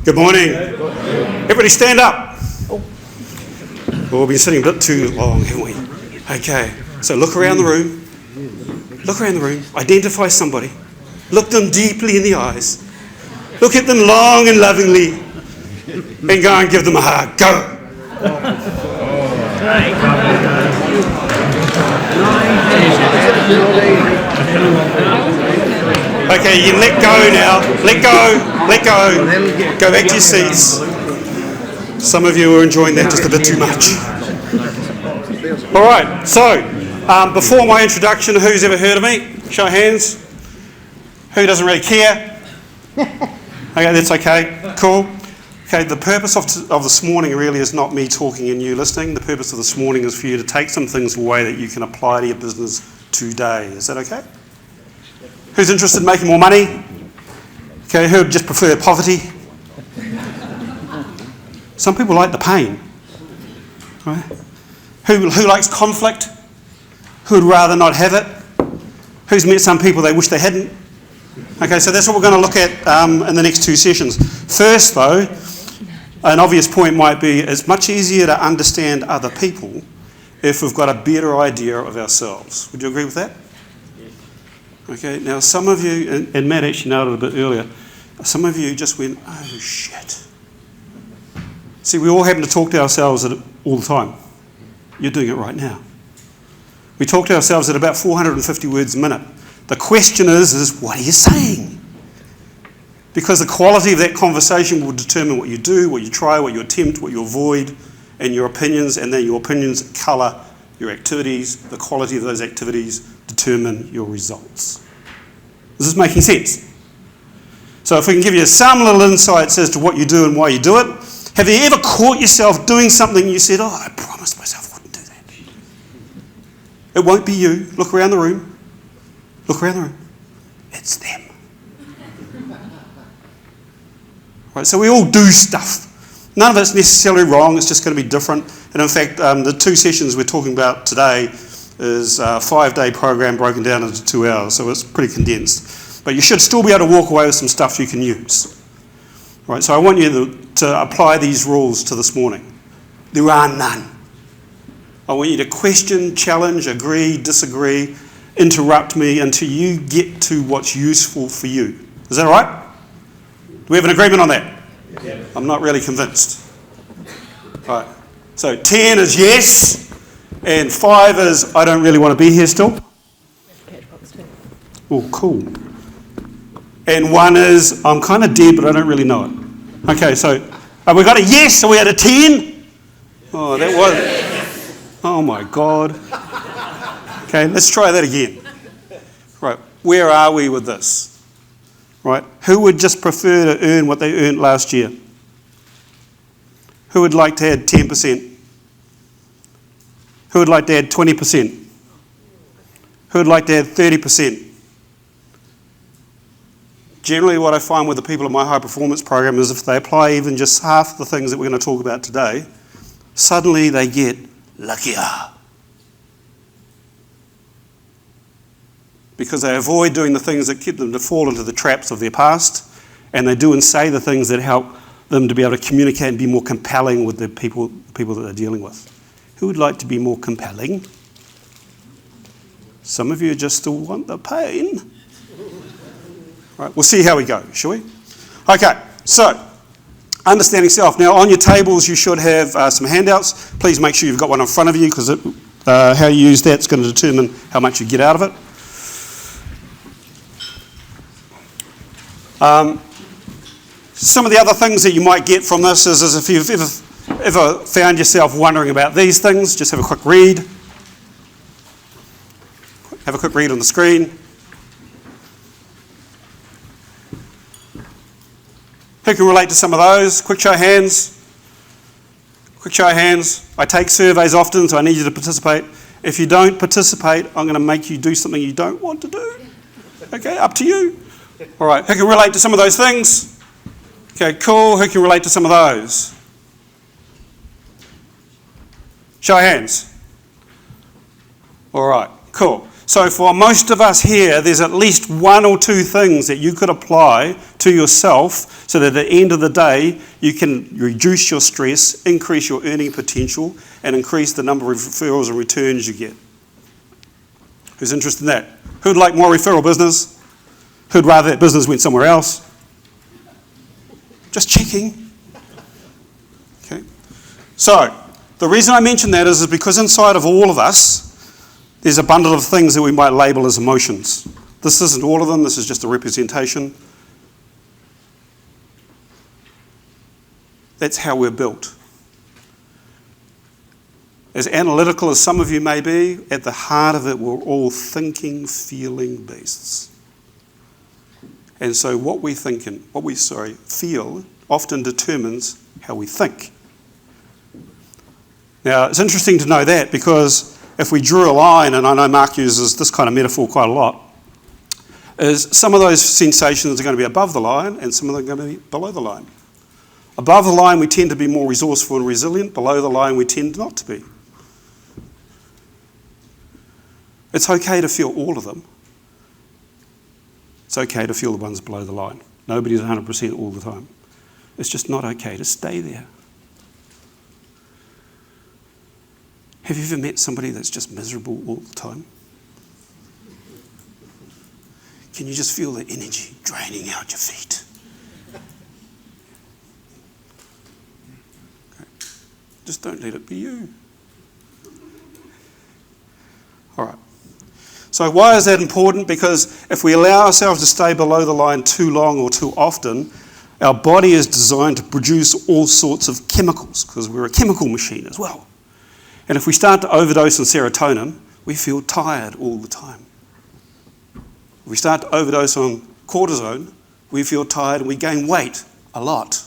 Good morning. Everybody stand up. Well, we've been sitting a bit too long, haven't we? Okay, so look around the room. Look around the room. Identify somebody. Look them deeply in the eyes. Look at them long and lovingly. And go and give them a hug. Go. Okay, you let go now. Let go. Let go. Go back to your seats. Some of you are enjoying that just a bit too much. All right, so before my introduction, who's ever heard of me? Show of hands. Who doesn't really care? Okay, that's okay. Cool. Okay, the purpose of this morning really is not me talking and you listening. The purpose of this morning is for you to take some things away that you can apply to your business today. Is that okay? Who's interested in making more money? Okay, who would just prefer poverty? Some people like the pain. Right? Who likes conflict? Who would rather not have it? Who's met some people they wish they hadn't? Okay, so that's what we're going to look at in the next two sessions. First, though, an obvious point might be it's much easier to understand other people if we've got a better idea of ourselves. Would you agree with that? Okay, now some of you, and Matt actually nailed it a bit earlier, some of you just went, oh shit. See, we all happen to talk to ourselves all the time. You're doing it right now. We talk to ourselves at about 450 words a minute. The question is what are you saying? Because the quality of that conversation will determine what you do, what you try, what you attempt, what you avoid, and your opinions, and then your opinions colour your activities. The quality of those activities determine your results. Is this making sense? So if we can give you some little insights as to what you do and why you do it. Have you ever caught yourself doing something you said, oh, I promised myself I wouldn't do that? It won't be you. Look around the room. Look around the room. It's them. Right, so we all do stuff. None of it's necessarily wrong. It's just going to be different. And in fact, the two sessions we're talking about today is a 5-day program broken down into 2 hours. So it's pretty condensed. But you should still be able to walk away with some stuff you can use. Right, so I want you to apply these rules to this morning. There are none. I want you to question, challenge, agree, disagree, interrupt me until you get to what's useful for you. Is that all right? Do we have an agreement on that? Yeah. I'm not really convinced. All right. So 10 is yes, and 5 is I don't really want to be here still. Oh, cool. And 1 is I'm kind of dead, but I don't really know it. Okay, so we got a yes, so we had a 10. Oh, that was. Oh my God. Okay, let's try that again. Right, where are we with this? Right, who would just prefer to earn what they earned last year? Who would like to add 10%? Who would like to add 20%? Who would like to add 30%? Generally, what I find with the people in my high performance program is if they apply even just half the things that we're going to talk about today, suddenly they get luckier. Because they avoid doing the things that keep them to fall into the traps of their past, and they do and say the things that help them to be able to communicate and be more compelling with the people that they're dealing with. Who would like to be more compelling? Some of you just still want the pain. Right, we'll see how we go, shall we? Okay, so understanding self. Now, on your tables, you should have some handouts. Please make sure you've got one in front of you because how you use that's going to determine how much you get out of it. Some of the other things that you might get from this is if you've ever found yourself wondering about these things, just have a quick read. Have a quick read on the screen. Who can relate to some of those? Quick show of hands. Quick show of hands. I take surveys often, so I need you to participate. If you don't participate, I'm going to make you do something you don't want to do. Okay, up to you. All right, who can relate to some of those things? Okay, cool. Who can relate to some of those? Show of hands. All right, cool. So for most of us here, there's at least one or two things that you could apply to yourself so that at the end of the day, you can reduce your stress, increase your earning potential, and increase the number of referrals and returns you get. Who's interested in that? Who'd like more referral business? Who'd rather that business went somewhere else? Just checking. Okay. So, the reason I mention that is because inside of all of us, there's a bundle of things that we might label as emotions. This isn't all of them, this is just a representation. That's how we're built. As analytical as some of you may be, at the heart of it, we're all thinking, feeling beasts. And so what we feel often determines how we think. Now, it's interesting to know that because if we drew a line, and I know Mark uses this kind of metaphor quite a lot, is some of those sensations are going to be above the line and some of them are going to be below the line. Above the line, we tend to be more resourceful and resilient. Below the line, we tend not to be. It's okay to feel all of them. It's okay to feel the ones below the line. Nobody's 100% all the time. It's just not okay to stay there. Have you ever met somebody that's just miserable all the time? Can you just feel the energy draining out your feet? Okay. Just don't let it be you. All right. So why is that important? Because if we allow ourselves to stay below the line too long or too often, our body is designed to produce all sorts of chemicals because we're a chemical machine as well. And if we start to overdose on serotonin, we feel tired all the time. If we start to overdose on cortisone, we feel tired and we gain weight a lot,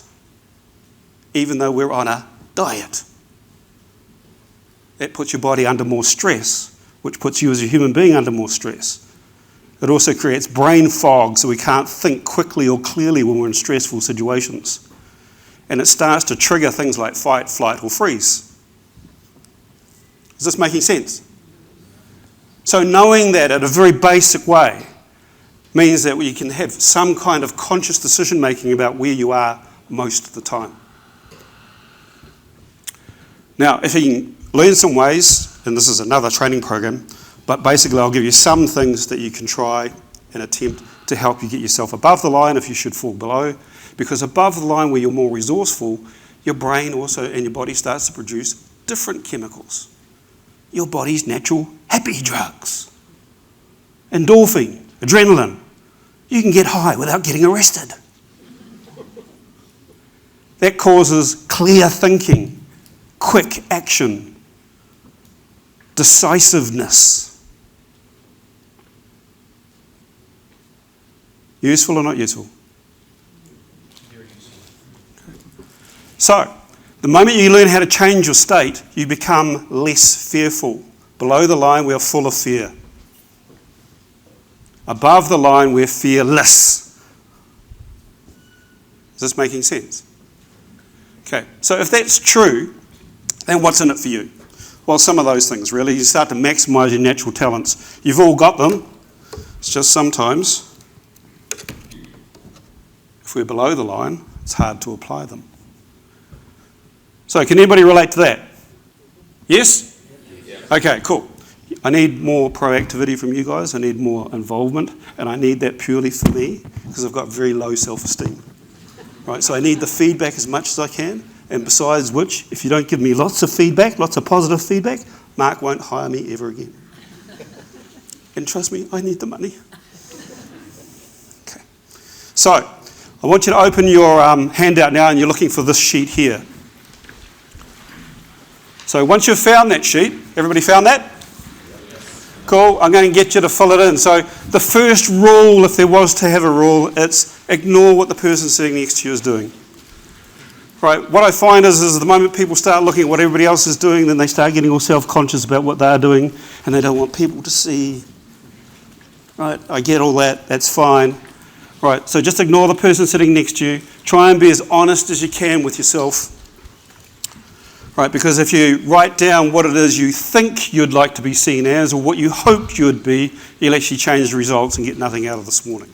even though we're on a diet. That puts your body under more stress, which puts you as a human being under more stress. It also creates brain fog, so we can't think quickly or clearly when we're in stressful situations. And it starts to trigger things like fight, flight, or freeze. Is this making sense? So knowing that at a very basic way means that you can have some kind of conscious decision making about where you are most of the time. Now, if you can learn some ways, and this is another training program, but basically I'll give you some things that you can try and attempt to help you get yourself above the line if you should fall below, because above the line where you're more resourceful, your brain also and your body starts to produce different chemicals. Your body's natural happy drugs. Endorphin, adrenaline. You can get high without getting arrested. That causes clear thinking, quick action, decisiveness. Useful or not useful? Very useful. Okay. So, the moment you learn how to change your state, you become less fearful. Below the line, we're full of fear. Above the line, we're fearless. Is this making sense? Okay, so if that's true, then what's in it for you? Well, some of those things, really. You start to maximize your natural talents. You've all got them. It's just sometimes, if we're below the line, it's hard to apply them. So can anybody relate to that? Yes? Okay, cool. I need more proactivity from you guys. I need more involvement. And I need that purely for me because I've got very low self-esteem. Right, so I need the feedback as much as I can. And besides which, if you don't give me lots of feedback, lots of positive feedback, Mark won't hire me ever again. And trust me, I need the money. Okay. So I want you to open your handout now and you're looking for this sheet here. So once you've found that sheet, everybody found that? Cool, I'm going to get you to fill it in. So the first rule, if there was to have a rule, it's ignore what the person sitting next to you is doing. Right, what I find is the moment people start looking at what everybody else is doing, then they start getting all self-conscious about what they're doing, and they don't want people to see. Right, I get all that, that's fine. Right, so just ignore the person sitting next to you. Try and be as honest as you can with yourself. right? Because if you write down what it is you think you'd like to be seen as or what you hoped you'd be, you'll actually change the results and get nothing out of this morning.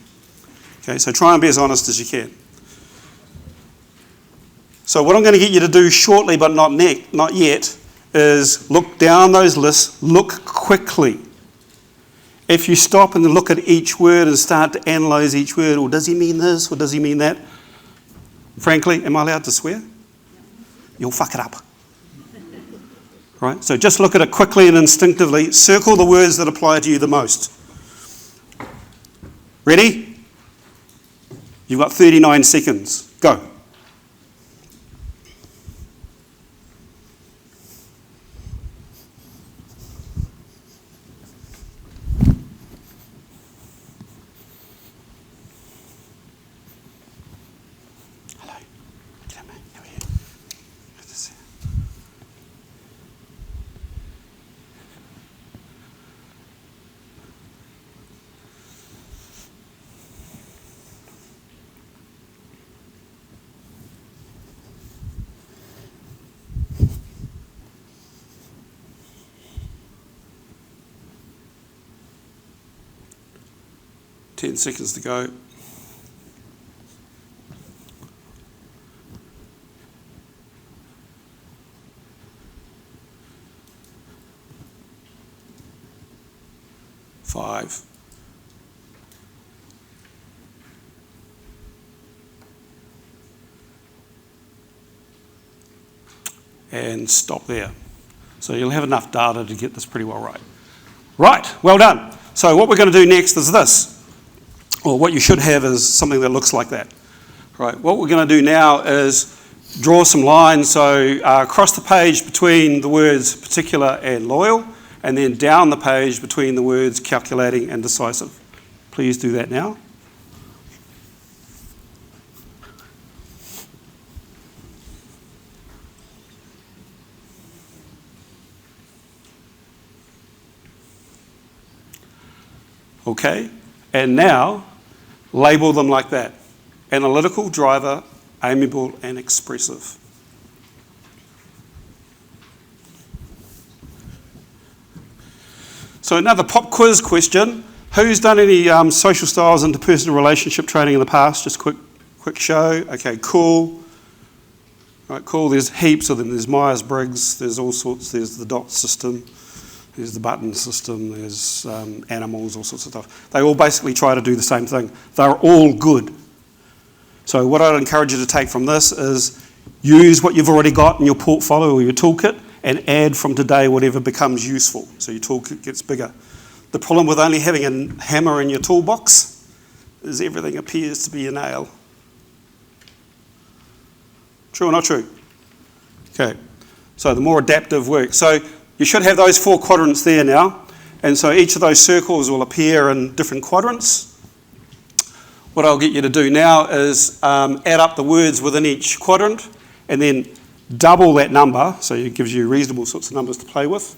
Okay, so try and be as honest as you can. So what I'm going to get you to do shortly, but not yet, is look down those lists, look quickly. If you stop and look at each word and start to analyse each word, or does he mean this, or does he mean that? Frankly, am I allowed to swear? You'll fuck it up. Right? So just look at it quickly and instinctively. Circle the words that apply to you the most. Ready? You've got 39 seconds. Go. Hello. Come on, over here. Good to see you. Ten seconds to go. Five. And stop there. So you'll have enough data to get this pretty well right. Right, well done. So what we're going to do next is this. Or what you should have is something that looks like that. Right, what we're going to do now is draw some lines. So across the page between the words particular and loyal, and then down the page between the words calculating and decisive. Please do that now. Okay, and now label them like that. Analytical, driver, amiable, and expressive. So another pop quiz question. Who's done any social styles and interpersonal relationship training in the past? Just quick show. Okay, cool. Right, cool. There's heaps of them. There's Myers-Briggs. There's all sorts. There's the DOT system. There's the button system. There's animals, all sorts of stuff. They all basically try to do the same thing. They're all good. So what I'd encourage you to take from this is use what you've already got in your portfolio or your toolkit and add from today whatever becomes useful, so your toolkit gets bigger. The problem with only having a hammer in your toolbox is everything appears to be a nail. True or not true? Okay, so the more adaptive work. So you should have those 4 quadrants there now, and so each of those circles will appear in different quadrants. What I'll get you to do now is add up the words within each quadrant and then double that number, so it gives you reasonable sorts of numbers to play with,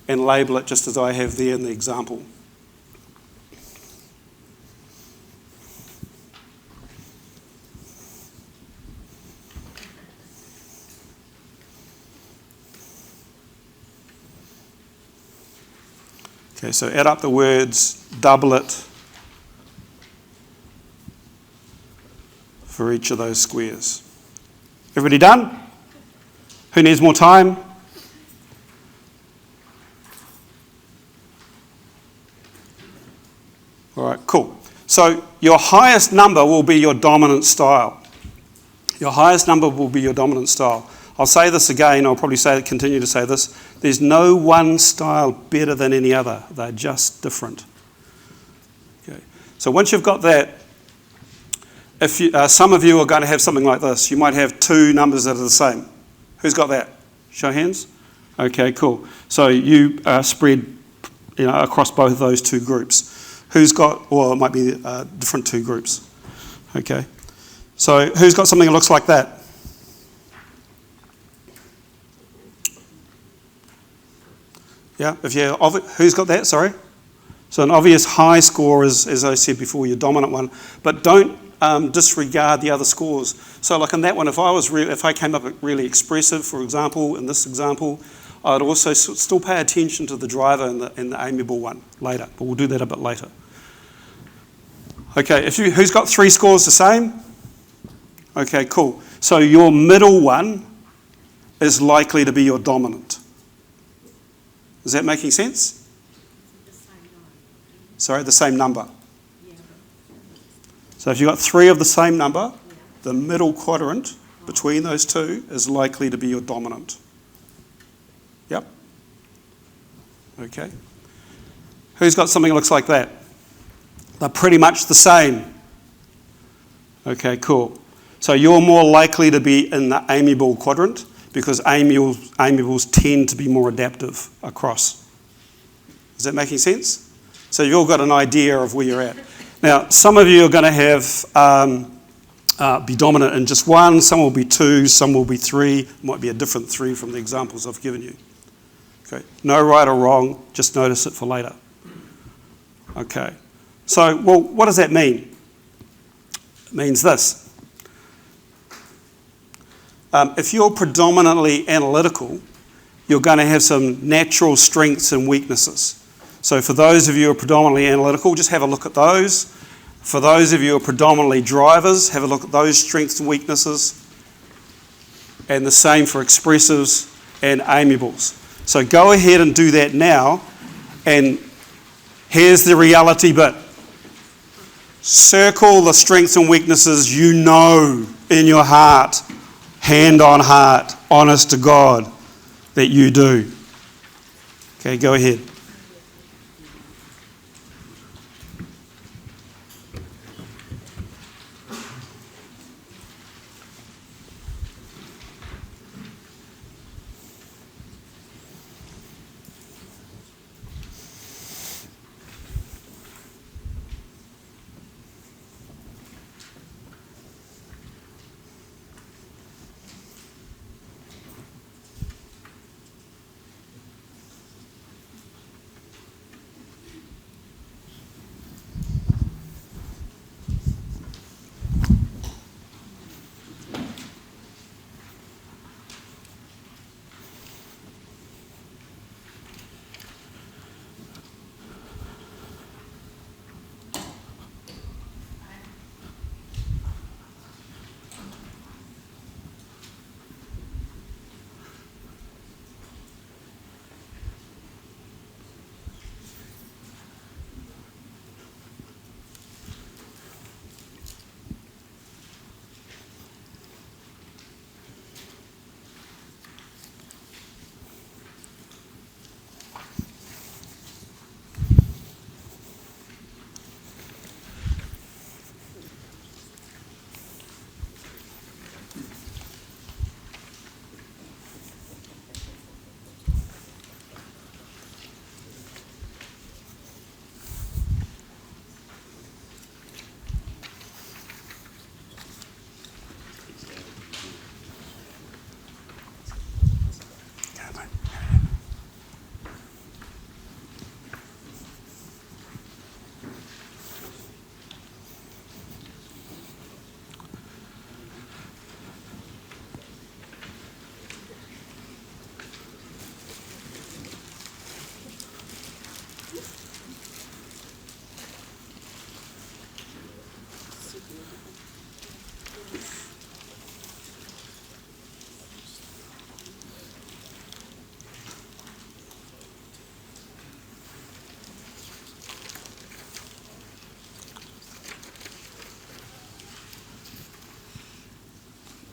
and label it just as I have there in the example. Okay, so add up the words, double it for each of those squares. Everybody done? Who needs more time? All right, cool. So your highest number will be your dominant style. Your highest number will be your dominant style. I'll say this again, I'll probably continue to say this. There's no one style better than any other. They're just different. Okay. So once you've got that, if you, some of you are going to have something like this. You might have 2 numbers that are the same. Who's got that? Show hands. Okay, cool. So you spread across both of those 2 groups. Who's got, or it might be different 2 groups. Okay. So who's got something that looks like that? Yeah, who's got that, sorry? So an obvious high score is, as I said before, your dominant one. But don't disregard the other scores. So like in that one, if I came up really expressive, for example, in this example, I'd also still pay attention to the driver and the amiable one later, but we'll do that a bit later. Okay, who's got 3 scores the same? Okay, cool. So your middle one is likely to be your dominant. Is that making sense? Sorry, the same number. So if you've got 3 of the same number, the middle quadrant between those two is likely to be your dominant. Yep. Okay. Who's got something that looks like that? They're pretty much the same. Okay, cool. So you're more likely to be in the amiable quadrant because amiables tend to be more adaptive across. Is that making sense? So you've all got an idea of where you're at. Now, some of you are going to have be dominant in just 1, some will be 2, some will be 3. It might be a different 3 from the examples I've given you. Okay. No right or wrong, just notice it for later. Okay. So, well, what does that mean? It means this. If you're predominantly analytical, you're going to have some natural strengths and weaknesses. So for those of you who are predominantly analytical, just have a look at those. For those of you who are predominantly drivers, have a look at those strengths and weaknesses. And the same for expressives and amiables. So go ahead and do that now. And here's the reality bit. Circle the strengths and weaknesses you know in your heart, hand on heart, honest to God, that you do. Okay, go ahead.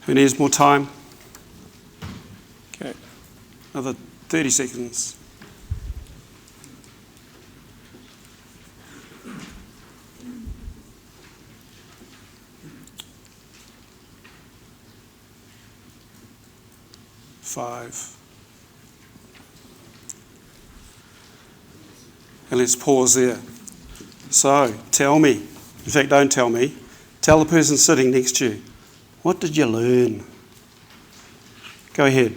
Who needs more time? Okay, another 30 seconds. Five. And let's pause there. So, tell me, in fact, don't tell me, tell the person sitting next to you, what did you learn? Go ahead.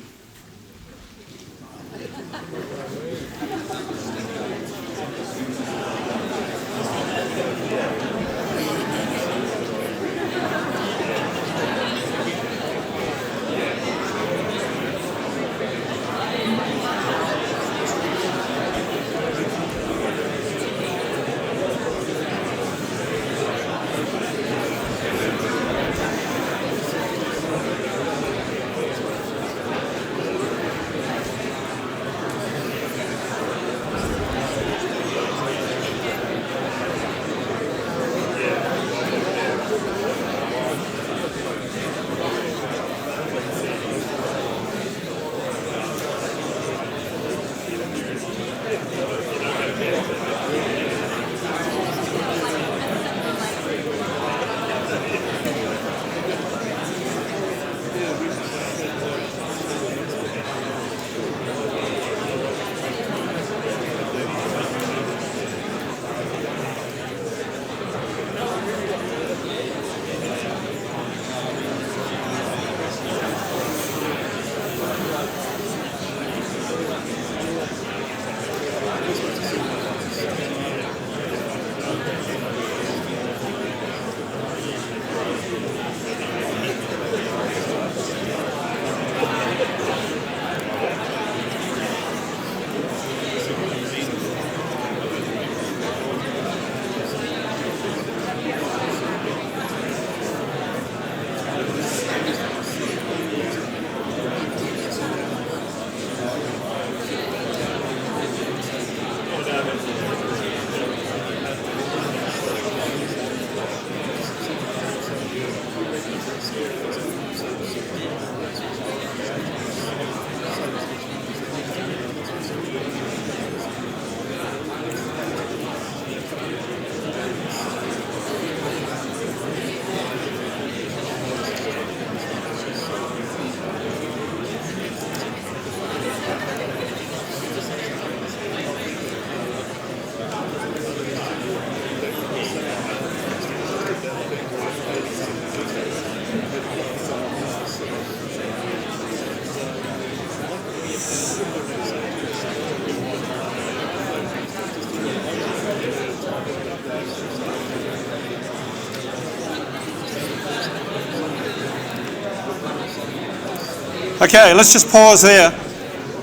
Okay, let's just pause there.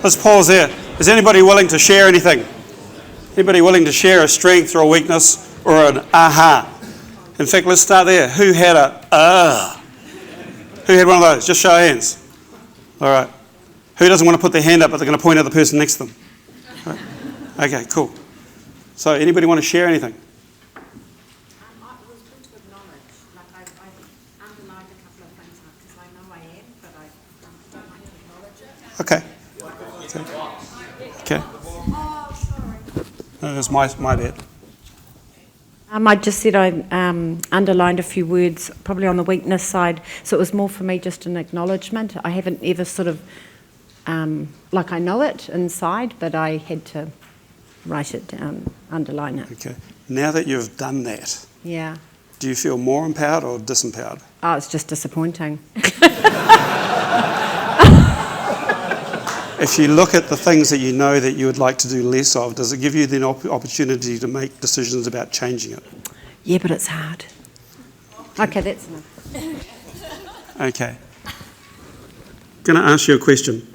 Let's pause there. Is anybody willing to share anything? Anybody willing to share a strength or a weakness or an aha? In fact, let's start there. Who had a Who had one of those? Just show of hands. All right. Who doesn't want to put their hand up but they're going to point at the person next to them? Right. Okay, cool. So anybody want to share anything? It was good to acknowledge, like I underlined a couple of things because I know I am, but I don't like to acknowledge it. Okay. Oh, sorry. That's my bad. I just said I underlined a few words, probably on the weakness side, so it was more for me just an acknowledgement. I haven't ever sort of, like I know it inside, but I had to write it down, underline it. Okay. Now that you've done that, Yeah. do you feel more empowered or disempowered? Oh, it's just disappointing. If you look at the things that you know that you would like to do less of, does it give you the opportunity to make decisions about changing it? Yeah, but it's hard. Okay, that's enough. Okay. Going to ask you a question,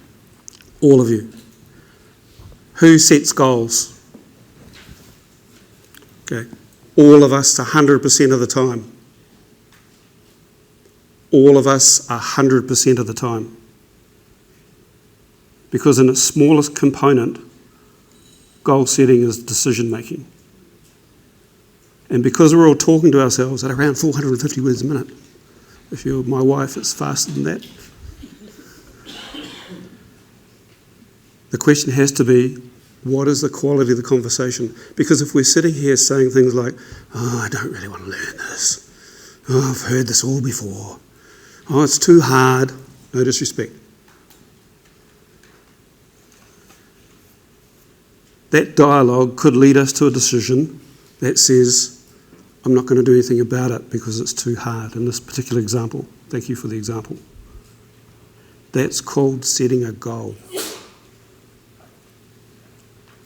all of you. Who sets goals? Okay. All of us 100% of the time. All of us 100% of the time. Because in its smallest component, goal setting is decision making. And because we're all talking to ourselves at around 450 words a minute, if you're my wife, it's faster than that. The question has to be, what is the quality of the conversation? Because if we're sitting here saying things like, oh, I don't really want to learn this. Oh, I've heard this all before. Oh, it's too hard. No disrespect. That dialogue could lead us to a decision that says, I'm not going to do anything about it because it's too hard. In this particular example, thank you for the example. That's called setting a goal.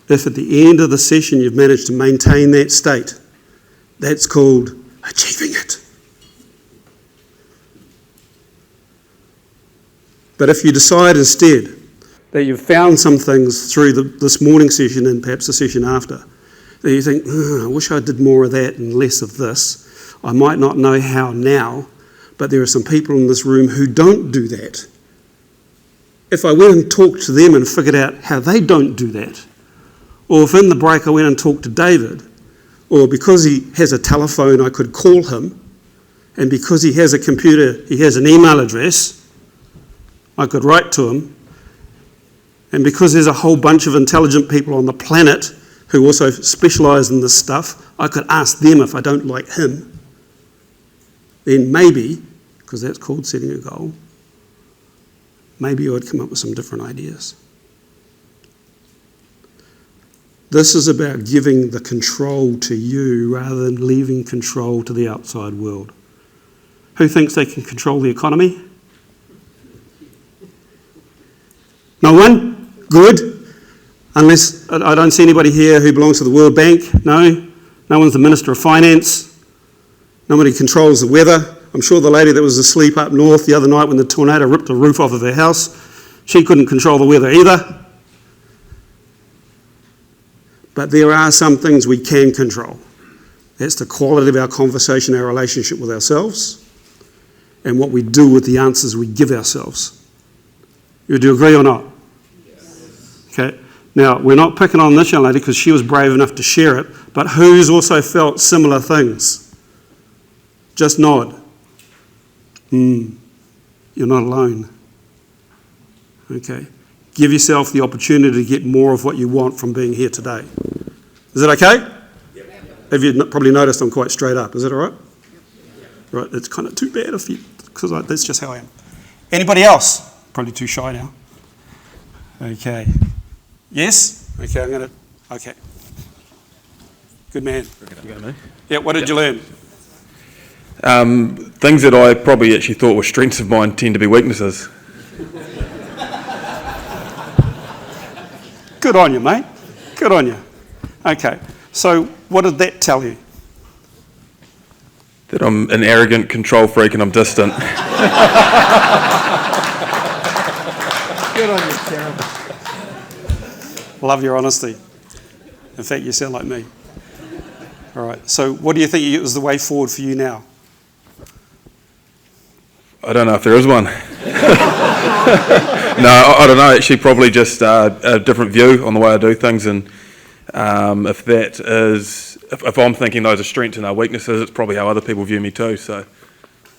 If at the end of the session you've managed to maintain that state, that's called achieving it. But if you decide instead that you've found some things through this morning session and perhaps the session after, that you think, I wish I did more of that and less of this. I might not know how now, but there are some people in this room who don't do that. If I went and talked to them and figured out how they don't do that, or if in the break I went and talked to David, or because he has a telephone I could call him, and because he has a computer, he has an email address, I could write to him. And because there's a whole bunch of intelligent people on the planet who also specialise in this stuff, I could ask them if I don't like him. Then maybe, because that's called setting a goal, maybe I'd come up with some different ideas. This is about giving the control to you rather than leaving control to the outside world. Who thinks they can control the economy? No one? Good. Unless, I don't see anybody here who belongs to the World Bank. No. No one's the Minister of Finance. Nobody controls the weather. I'm sure the lady that was asleep up north the other night when the tornado ripped the roof off of her house, she couldn't control the weather either. But there are some things we can control. That's the quality of our conversation, our relationship with ourselves, and what we do with the answers we give ourselves. Do you agree or not? Okay. Now, we're not picking on this young lady because she was brave enough to share it, but who's also felt similar things? Just nod. You're not alone. Okay. Give yourself the opportunity to get more of what you want from being here today. Is that okay? Yep. Have you probably noticed I'm quite straight up? Is that all right? Yep. Right, it's kind of too bad if you, because that's just how I am. Anybody else? Probably too shy now. Okay. Yes? Okay, okay. Good man. You got me? Yeah, what did you learn? Things that I probably actually thought were strengths of mine tend to be weaknesses. Good on you, mate. Good on you. Okay, so what did that tell you? That I'm an arrogant control freak and I'm distant. Good on you, Karen. Love your honesty. In fact, you sound like me. All right. So, what do you think is the way forward for you now? I don't know if there is one. No, I don't know. Actually, probably just a different view on the way I do things, and if I'm thinking those are strengths and our weaknesses, it's probably how other people view me too. So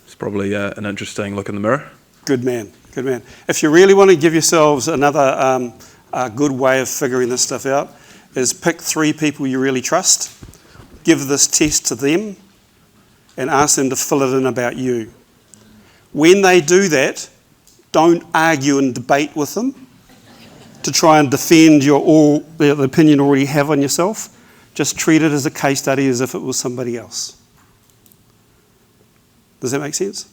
it's probably an interesting look in the mirror. Good man. Good man. If you really want to give yourselves another good way of figuring this stuff out, is pick 3 people you really trust, give this test to them, and ask them to fill it in about you. When they do that, don't argue and debate with them to try and defend the opinion you already have on yourself. Just treat it as a case study as if it was somebody else. Does that make sense?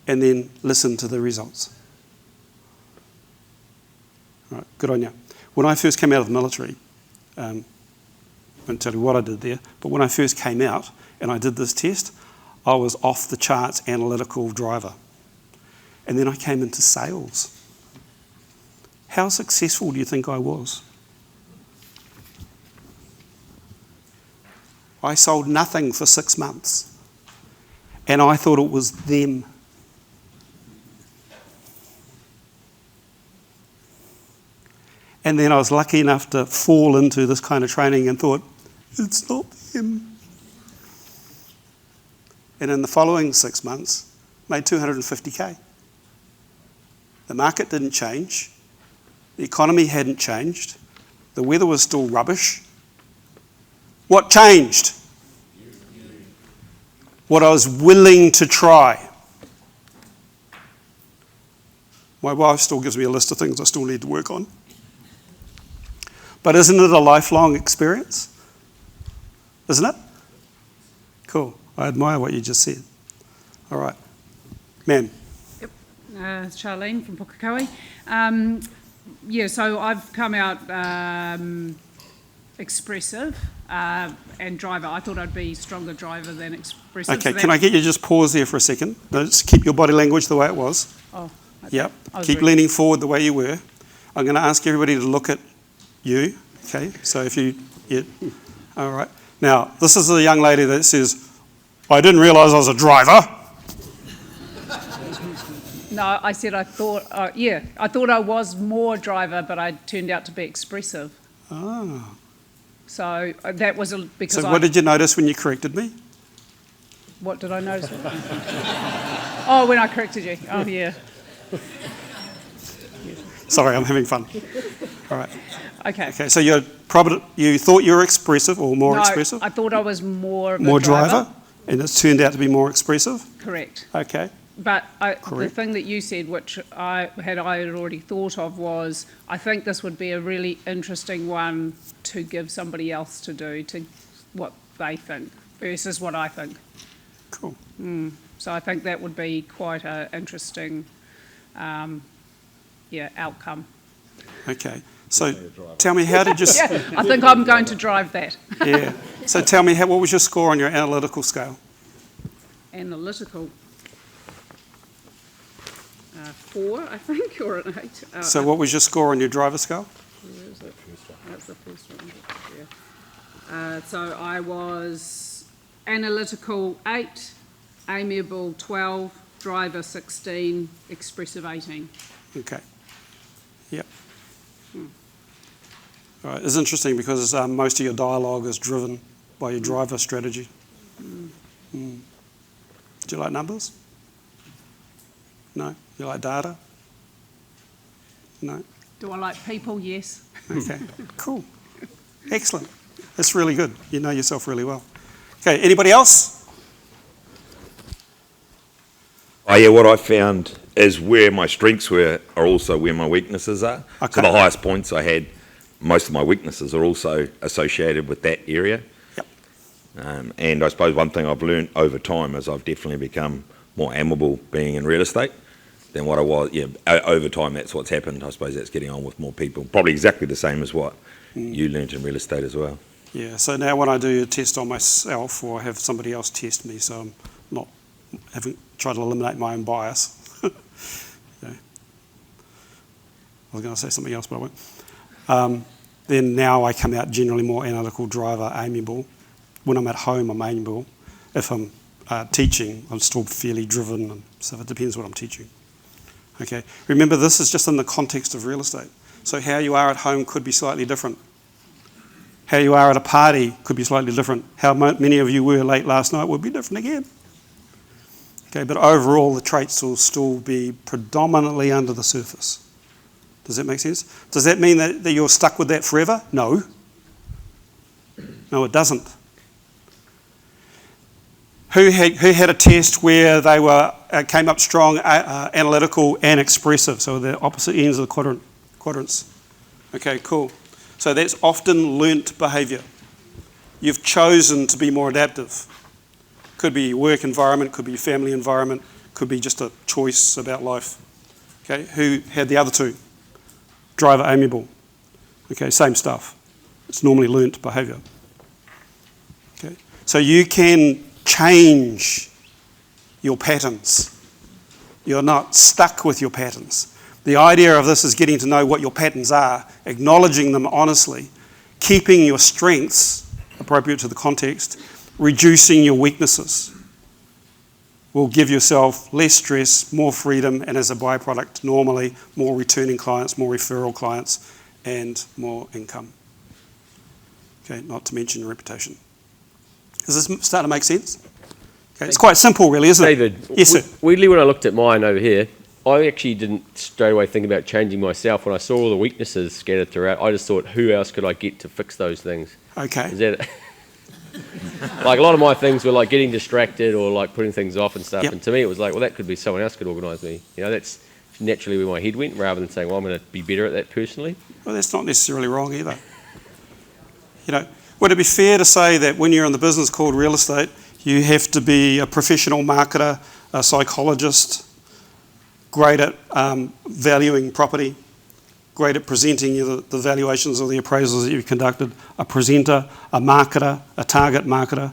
And then listen to the results. All right, good on you. When I first came out of the military, I won't tell you what I did there, but when I first came out and I did this test, I was off the charts analytical driver. And then I came into sales. How successful do you think I was? I sold nothing for 6 months. And I thought it was them. And then I was lucky enough to fall into this kind of training and thought, it's not them. And in the following 6 months, made 250K. The market didn't change. The economy hadn't changed. The weather was still rubbish. What changed? What I was willing to try. My wife still gives me a list of things I still need to work on. But isn't it a lifelong experience? Isn't it? Cool. I admire what you just said. All right. Ma'am. Yep. It's Charlene from Pukekohe. So I've come out expressive and driver. I thought I'd be stronger driver than expressive. Okay, so can I get you to just pause there for a second? No, just keep your body language the way it was. Oh, okay. Yep. I was Keep ready. leaning forward the way you were. I'm going to ask everybody to look at you. Okay, so if you... Yeah. All right. Now, this is a young lady that says, I didn't realise I was a driver. No, I said I thought, I thought I was more driver, but I turned out to be expressive. Ah. So that was because So what did you notice when you corrected me? What did I notice? Oh, when I corrected you. Oh, yeah. Sorry, I'm having fun. All right. Okay. Okay, so you thought you were expressive or more No, expressive? I thought I was more of a More driver. driver? And it's turned out to be more expressive? Correct. Okay. But the Correct. thing that you said, which I had already thought of, was I think this would be a really interesting one to give somebody else to do, to what they think versus what I think. Cool. So I think that would be quite an interesting, outcome. Okay. So tell me, how did you... Yeah, I think I'm going to drive that. Yeah. So tell me, what was your score on your analytical scale? Analytical. 4, I think, or an 8. So what was your score on your driver scale? Where is it? That's the first one. Yeah. So I was analytical 8, amiable 12, driver 16, expressive 18. Okay. Yep. All right. It's interesting because most of your dialogue is driven by your driver strategy. Do you like numbers? No? You like data? No? Do I like people? Yes. Okay. Cool. Excellent. That's really good. You know yourself really well. Okay. Anybody else? Oh yeah, what I found is where my strengths were are also where my weaknesses are. Okay. So the highest points I had, most of my weaknesses are also associated with that area. Yep. And I suppose one thing I've learned over time is I've definitely become more amiable being in real estate than what I was. Yeah, over time that's what's happened. I suppose that's getting on with more people. Probably exactly the same as what you learnt in real estate as well. Yeah. So now when I do a test on myself or I have somebody else test me, so I'm not having tried to eliminate my own bias. Yeah. I was going to say something else, but I won't. Then now I come out generally more analytical, driver, amiable. When I'm at home, I'm amiable. If I'm teaching, I'm still fairly driven, and so it depends what I'm teaching. Okay. Remember, this is just in the context of real estate. So how you are at home could be slightly different. How you are at a party could be slightly different. How many of you were late last night would be different again. Okay, but overall, the traits will still be predominantly under the surface. Does that make sense? Does that mean that you're stuck with that forever? No. No, it doesn't. Who had a test where they came up strong, analytical and expressive, so the opposite ends of the quadrants? Okay, cool. So that's often learnt behaviour. You've chosen to be more adaptive. Could be work environment, could be family environment, could be just a choice about life. Okay, who had the other two? Driver, amiable. Okay, same stuff. It's normally learnt behaviour. Okay, so you can change your patterns. You're not stuck with your patterns. The idea of this is getting to know what your patterns are, acknowledging them honestly, keeping your strengths appropriate to the context, reducing your weaknesses. Will give yourself less stress, more freedom, and as a byproduct, normally more returning clients, more referral clients, and more income. Okay, not to mention your reputation. Does this start to make sense? Okay, it's quite simple, really, isn't it? David, Yes, sir. weirdly, when I looked at mine over here, I actually didn't straight away think about changing myself. When I saw all the weaknesses scattered throughout, I just thought, who else could I get to fix those things? Okay. Is that like a lot of my things were like getting distracted or like putting things off and stuff. Yep. And to me, it was like, well, that could be someone else could organise me. You know, that's naturally where my head went, rather than saying, well, I'm going to be better at that personally. Well, that's not necessarily wrong either. You know, would it be fair to say that when you're in the business called real estate, you have to be a professional marketer, a psychologist, great at valuing property, great at presenting the valuations or the appraisals that you've conducted, a presenter, a marketer, a target marketer,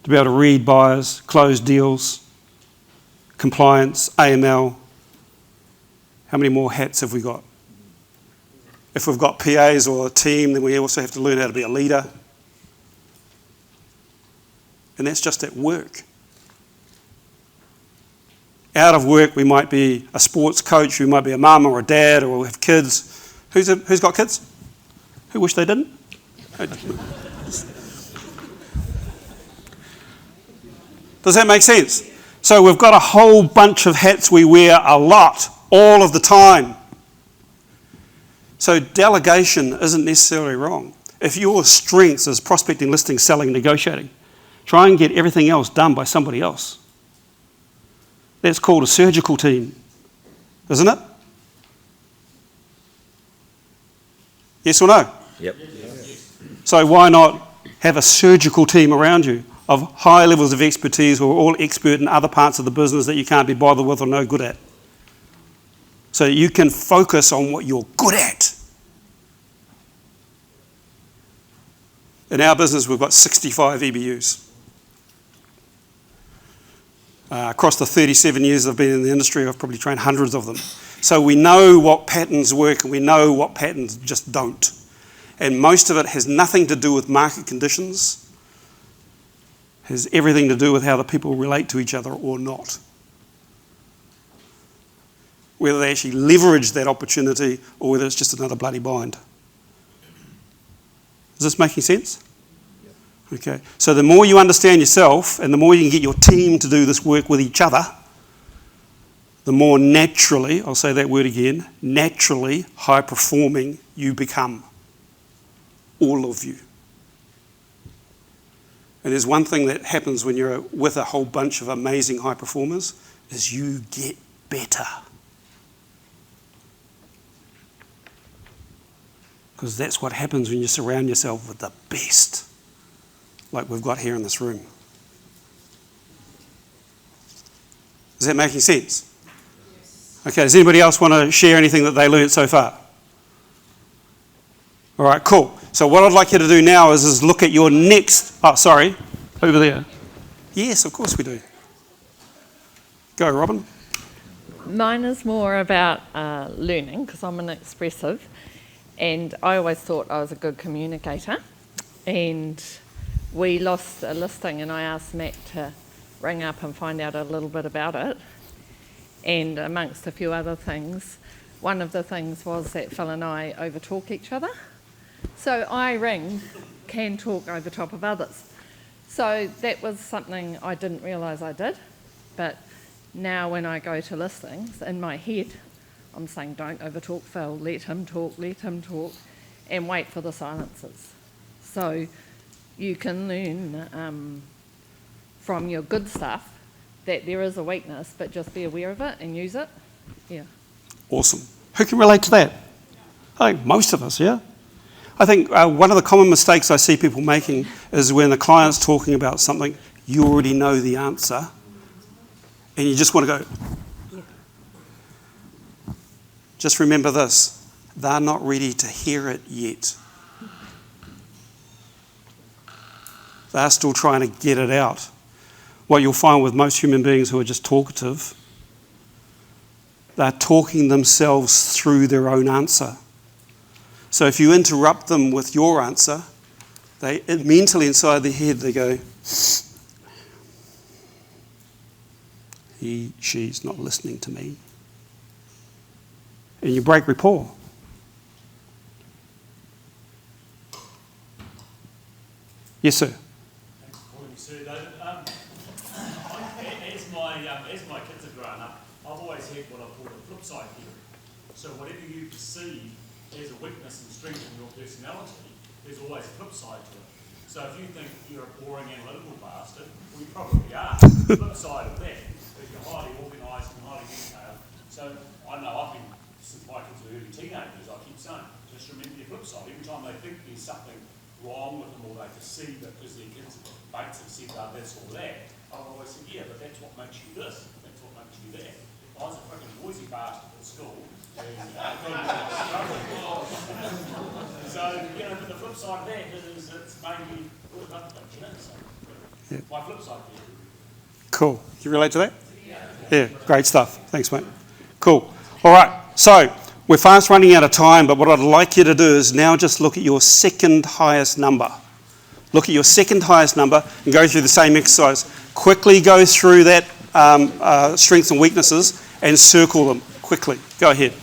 to be able to read buyers, close deals, compliance, AML. How many more hats have we got? If we've got PAs or a team, then we also have to learn how to be a leader. And that's just at work. Out of work, we might be a sports coach, we might be a mum or a dad, or we have kids. Who's got kids? Who wish they didn't? Does that make sense? So we've got a whole bunch of hats we wear a lot, all of the time. So delegation isn't necessarily wrong. If your strength is prospecting, listing, selling, negotiating, try and get everything else done by somebody else. That's called a surgical team, isn't it? Yes or no? Yep. So why not have a surgical team around you of high levels of expertise who are all expert in other parts of the business that you can't be bothered with or no good at? So you can focus on what you're good at. In our business, we've got 65 EBUs. Across the 37 years I've been in the industry, I've probably trained hundreds of them. So we know what patterns work and we know what patterns just don't. And most of it has nothing to do with market conditions. It has everything to do with how the people relate to each other or not. Whether they actually leverage that opportunity or whether it's just another bloody bind. Is this making sense? Okay, so the more you understand yourself and the more you can get your team to do this work with each other, the more naturally, I'll say that word again, naturally high performing you become. All of you. And there's one thing that happens when you're with a whole bunch of amazing high performers is you get better. Because that's what happens when you surround yourself with the best, like we've got here in this room. Is that making sense? Yes. Okay, does anybody else want to share anything that they learned so far? All right, cool. So what I'd like you to do now is look at your next... Oh, sorry, over there. Yes, of course we do. Go, Robin. Mine is more about learning because I'm an expressive, and I always thought I was a good communicator. And we lost a listing, and I asked Matt to ring up and find out a little bit about it. And amongst a few other things, one of the things was that Phil and I overtalk each other. So I can talk over top of others. So that was something I didn't realise I did, but now when I go to listings, in my head, I'm saying don't overtalk Phil, let him talk, and wait for the silences. So you can learn from your good stuff that there is a weakness, but just be aware of it and use it. Yeah. Awesome. Who can relate to that? I think most of us, yeah? I think one of the common mistakes I see people making is when the client's talking about something, you already know the answer, and you just want to go. Just remember this, they're not ready to hear it yet. They're still trying to get it out. What you'll find with most human beings who are just talkative, they're talking themselves through their own answer. So if you interrupt them with your answer, they mentally inside their head they go, she's not listening to me. And you break rapport. Yes, sir. Thanks for calling me, Sir David. As my kids have grown up, I've always had what I call a flip side theory. So whatever you perceive as a weakness and strength in your personality, there's always a flip side to it. So if you think you're a boring analytical bastard, well, you probably are. The flip side of that is you're highly organised and highly detailed. So I know I've been, since my kids were early teenagers, I keep saying, just remember your flip side. Every time they think there's something wrong with them or they perceive it because their kids have mates have said this or that, I'll always say, yeah, but that's what makes you this, that's what makes you that. I was a freaking noisy bastard at school, and so, you know, but the flip side of that is it's made me good at other things, you know, so Yeah. my flip side there. Cool. You relate to that? Yeah, great stuff. Thanks, mate. Cool. All right, so we're fast running out of time, but what I'd like you to do is now just look at your second highest number. Look at your second highest number and go through the same exercise. Quickly go through that strengths and weaknesses and circle them quickly. Go ahead.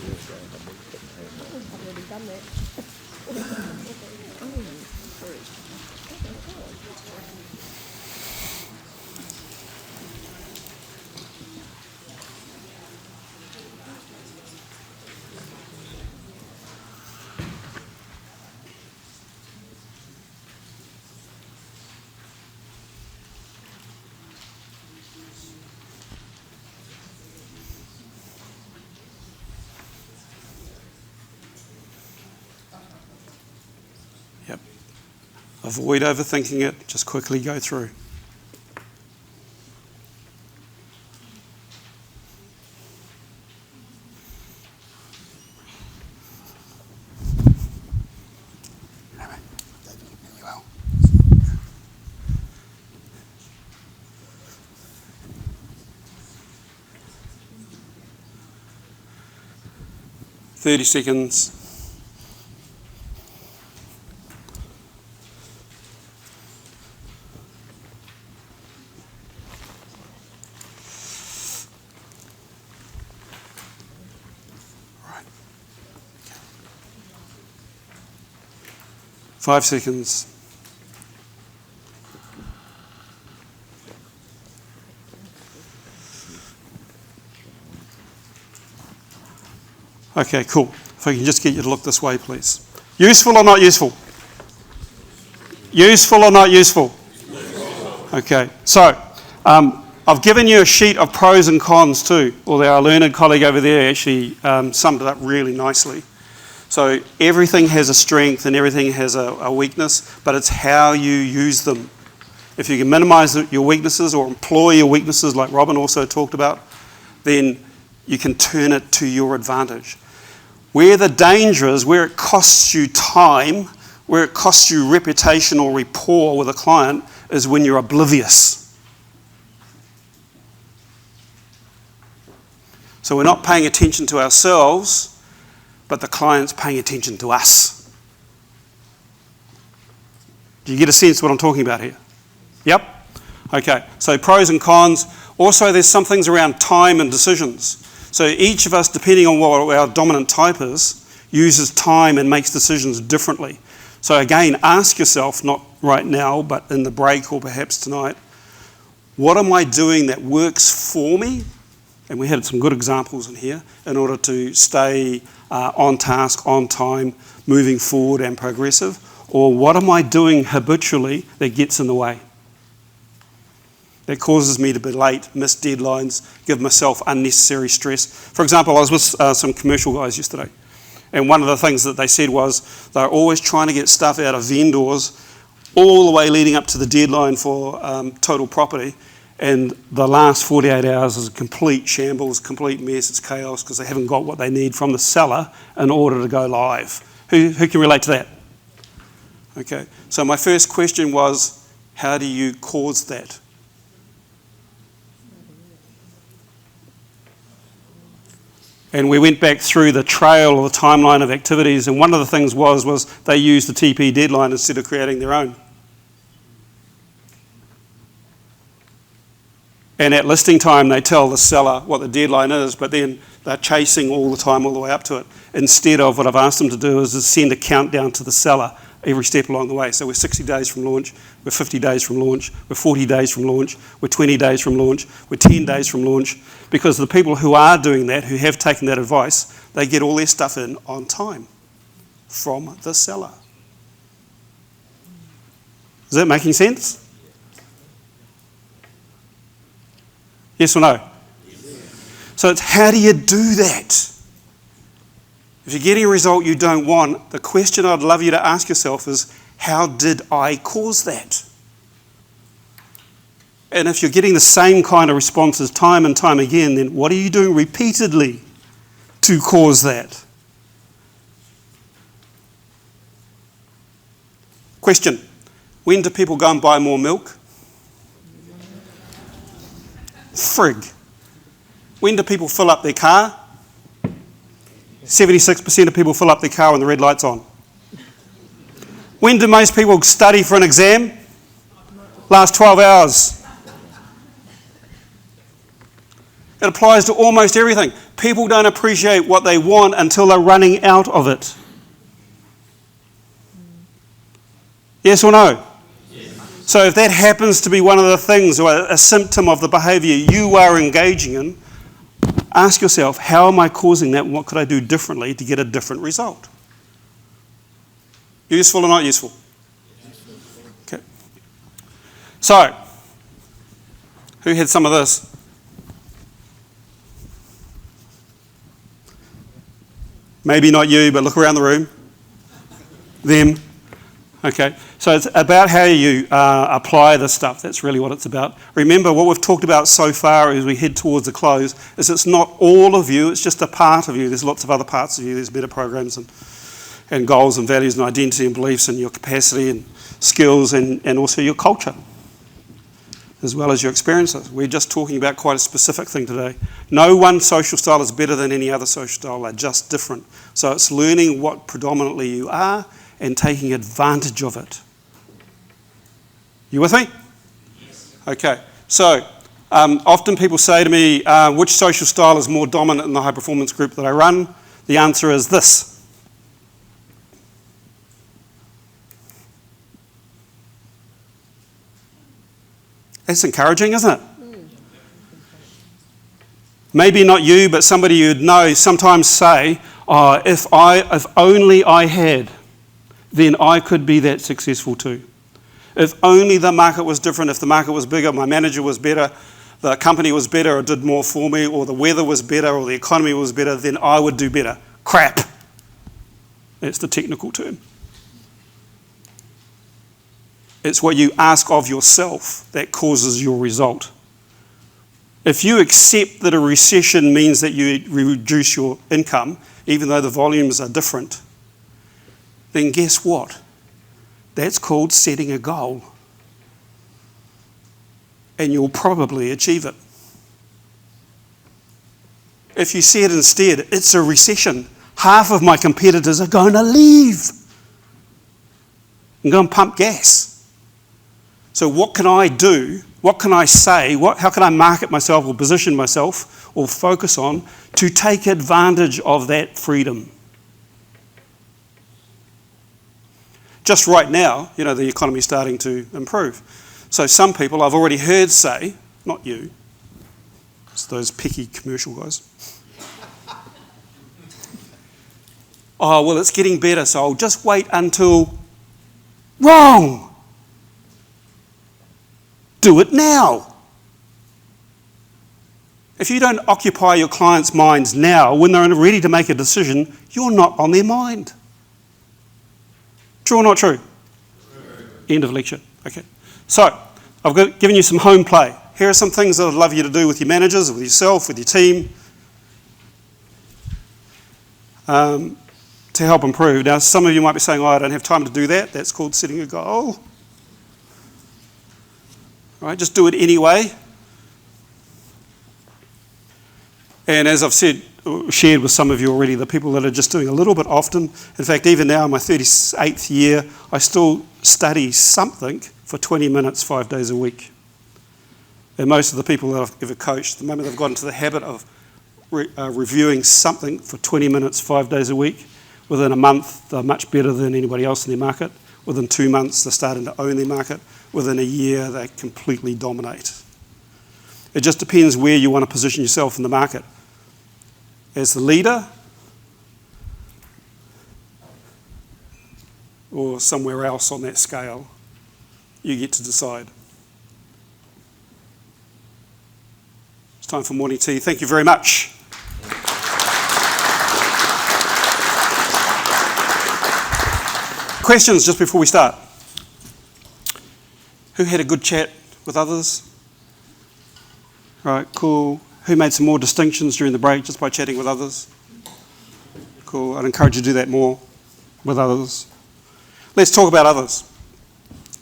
Yep. Avoid overthinking it. Just quickly go through. Thirty seconds. Right. 5 seconds. Okay, cool. If I can just get you to look this way, please. Useful or not useful? Useful or not useful? Okay, so I've given you a sheet of pros and cons too, although our learned colleague over there actually summed it up really nicely. So everything has a strength and everything has a weakness, but it's how you use them. If you can minimise your weaknesses or employ your weaknesses like Robin also talked about, then you can turn it to your advantage. Where the danger is, where it costs you time, where it costs you reputation or rapport with a client, is when you're oblivious. So we're not paying attention to ourselves, but the client's paying attention to us. Do you get a sense of what I'm talking about here? Yep? Okay, so pros and cons. Also, there's some things around time and decisions. So each of us, depending on what our dominant type is, uses time and makes decisions differently. So again, ask yourself, not right now, but in the break or perhaps tonight, what am I doing that works for me? And we had some good examples in here in order to stay on task, on time, moving forward and progressive. Or what am I doing habitually that gets in the way? That causes me to be late, miss deadlines, give myself unnecessary stress. For example, I was with some commercial guys yesterday, and one of the things that they said was they're always trying to get stuff out of vendors all the way leading up to the deadline for total property, and the last 48 hours is a complete shambles, complete mess, it's chaos because they haven't got what they need from the seller in order to go live. Who can relate to that? Okay, so my first question was, how do you cause that? And we went back through the trail or the timeline of activities, and one of the things was they used the TP deadline instead of creating their own. And at listing time, they tell the seller what the deadline is, but then they're chasing all the time, all the way up to it. Instead of what I've asked them to do is send a countdown to the seller every step along the way. So we're 60 days from launch, we're 50 days from launch, we're 40 days from launch, we're 20 days from launch, we're 10 days from launch, because the people who are doing that, who have taken that advice, they get all their stuff in on time from the seller. Is that making sense? Yes or no? Yes. So it's how do you do that? If you're getting a result you don't want, the question I'd love you to ask yourself is, how did I cause that? And if you're getting the same kind of responses time and time again, then what are you doing repeatedly to cause that? Question, when do people go and buy more milk? Frig. When do people fill up their car? 76% of people fill up their car when the red light's on. When do most people study for an exam? Last 12 hours. It applies to almost everything. People don't appreciate what they want until they're running out of it. Yes or no? Yes. So if that happens to be one of the things or a symptom of the behaviour you are engaging in, ask yourself, how am I causing that and what could I do differently to get a different result? Useful or not useful? Okay. So, who had some of this? Maybe not you, but look around the room. Them. Okay, so it's about how you apply this stuff. That's really what it's about. Remember, what we've talked about so far as we head towards the close is it's not all of you, it's just a part of you. There's lots of other parts of you. There's better programs and goals and values and identity and beliefs and your capacity and skills and also your culture, as well as your experiences. We're just talking about quite a specific thing today. No one social style is better than any other social style. They're just different. So it's learning what predominantly you are and taking advantage of it. You with me? Yes. Okay, so often people say to me, which social style is more dominant in the high performance group that I run? The answer is this. That's encouraging, isn't it? Maybe not you, but somebody you'd know sometimes say, oh, if only I had, then I could be that successful too. If only the market was different, if the market was bigger, my manager was better, the company was better or did more for me, or the weather was better or the economy was better, then I would do better. Crap. That's the technical term. It's what you ask of yourself that causes your result. If you accept that a recession means that you reduce your income, even though the volumes are different, then guess what? That's called setting a goal. And you'll probably achieve it. If you see it instead, it's a recession. Half of my competitors are going to leave and go and pump gas. So what can I do? What can I say? How can I market myself or position myself or focus on to take advantage of that freedom? Just right now, the economy is starting to improve. So some people I've already heard say, not you, it's those picky commercial guys. Oh, well, it's getting better, so I'll just wait until... Wrong! Do it now. If you don't occupy your clients' minds now, when they're ready to make a decision, you're not on their mind. True or not true? End of lecture. Okay. So, I've given you some home play. Here are some things that I'd love you to do with your managers, with yourself, with your team, to help improve. Now, some of you might be saying, I don't have time to do that. That's called setting a goal. Right, just do it anyway. And as I've shared with some of you already, the people that are just doing a little bit often, in fact, even now in my 38th year, I still study something for 20 minutes, 5 days a week. And most of the people that I've ever coached, the moment they've got into the habit of reviewing something for 20 minutes, 5 days a week, within a month, they're much better than anybody else in their market. Within 2 months, they're starting to own their market. Within a year, they completely dominate. It just depends where you want to position yourself in the market. As the leader, or somewhere else on that scale, you get to decide. It's time for morning tea. Thank you very much. Questions just before we start? Who had a good chat with others? Right, cool. Who made some more distinctions during the break just by chatting with others? Cool. I'd encourage you to do that more with others. Let's talk about others.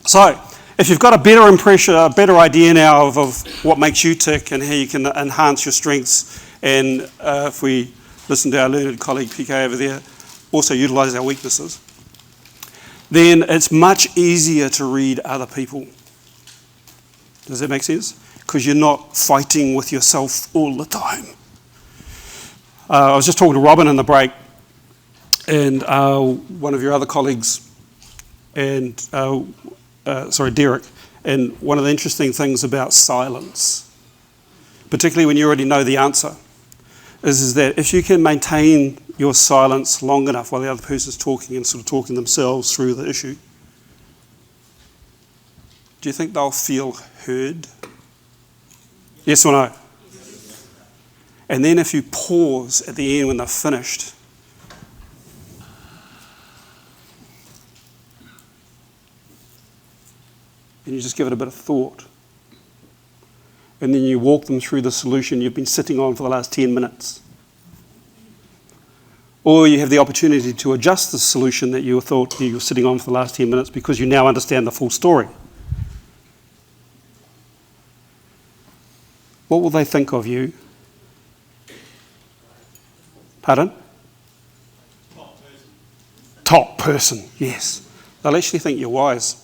So, if you've got a better impression, a better idea now of what makes you tick and how you can enhance your strengths, and if we listen to our learned colleague PK over there, also utilise our weaknesses, then it's much easier to read other people. Does that make sense? Because you're not fighting with yourself all the time. I was just talking to Robin in the break, and one of your other colleagues, and Derek, and one of the interesting things about silence, particularly when you already know the answer, is that if you can maintain your silence long enough while the other person's talking and sort of talking themselves through the issue, do you think they'll feel heard? Yes or no? And then if you pause at the end when they're finished, and you just give it a bit of thought, and then you walk them through the solution you've been sitting on for the last 10 minutes. Or you have the opportunity to adjust the solution that you thought you were sitting on for the last 10 minutes because you now understand the full story. What will they think of you? Pardon? Top person, yes. They'll actually think you're wise.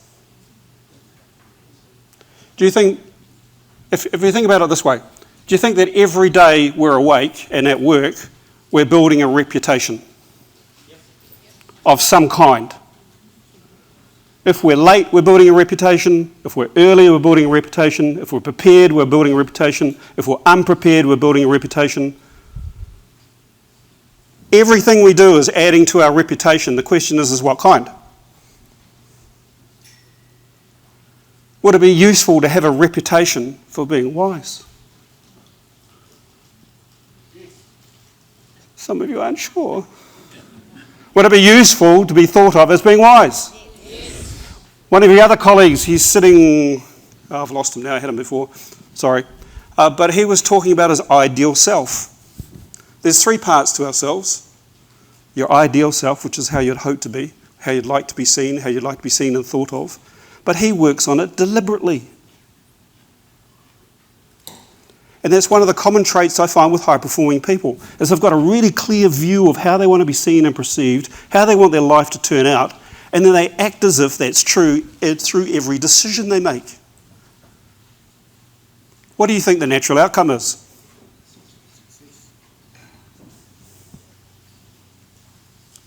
Do you think, if you think about it this way, do you think that every day we're awake and at work, we're building a reputation of some kind? If we're late, we're building a reputation. If we're early, we're building a reputation. If we're prepared, we're building a reputation. If we're unprepared, we're building a reputation. Everything we do is adding to our reputation. The question is what kind? Would it be useful to have a reputation for being wise? Some of you aren't sure. Would it be useful to be thought of as being wise? One of your other colleagues, he's sitting, I've lost him now, I had him before, sorry, but he was talking about his ideal self. There's 3 parts to ourselves. Your ideal self, which is how you'd hope to be, how you'd like to be seen, how you'd like to be seen and thought of, but he works on it deliberately. And that's one of the common traits I find with high-performing people, is they've got a really clear view of how they want to be seen and perceived, how they want their life to turn out, and then they act as if that's true through every decision they make. What do you think the natural outcome is?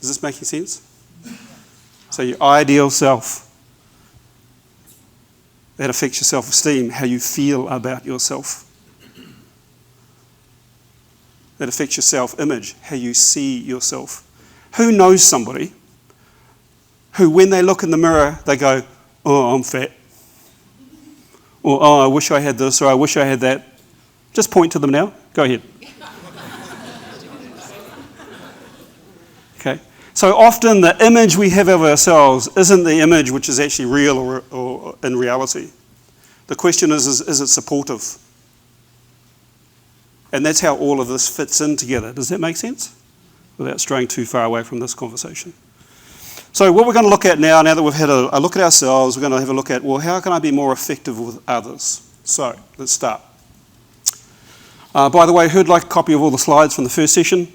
Is this making sense? So your ideal self. That affects your self-esteem, how you feel about yourself. That affects your self-image, how you see yourself. Who knows somebody who, when they look in the mirror, they go, oh, I'm fat. Or, oh, I wish I had this, or I wish I had that. Just point to them now. Go ahead. Okay. So often the image we have of ourselves isn't the image which is actually real or in reality. The question is it supportive? And that's how all of this fits in together. Does that make sense? Without straying too far away from this conversation. So what we're going to look at now that we've had a look at ourselves, we're going to have a look at, well, how can I be more effective with others? So let's start. By the way, who'd like a copy of all the slides from the first session?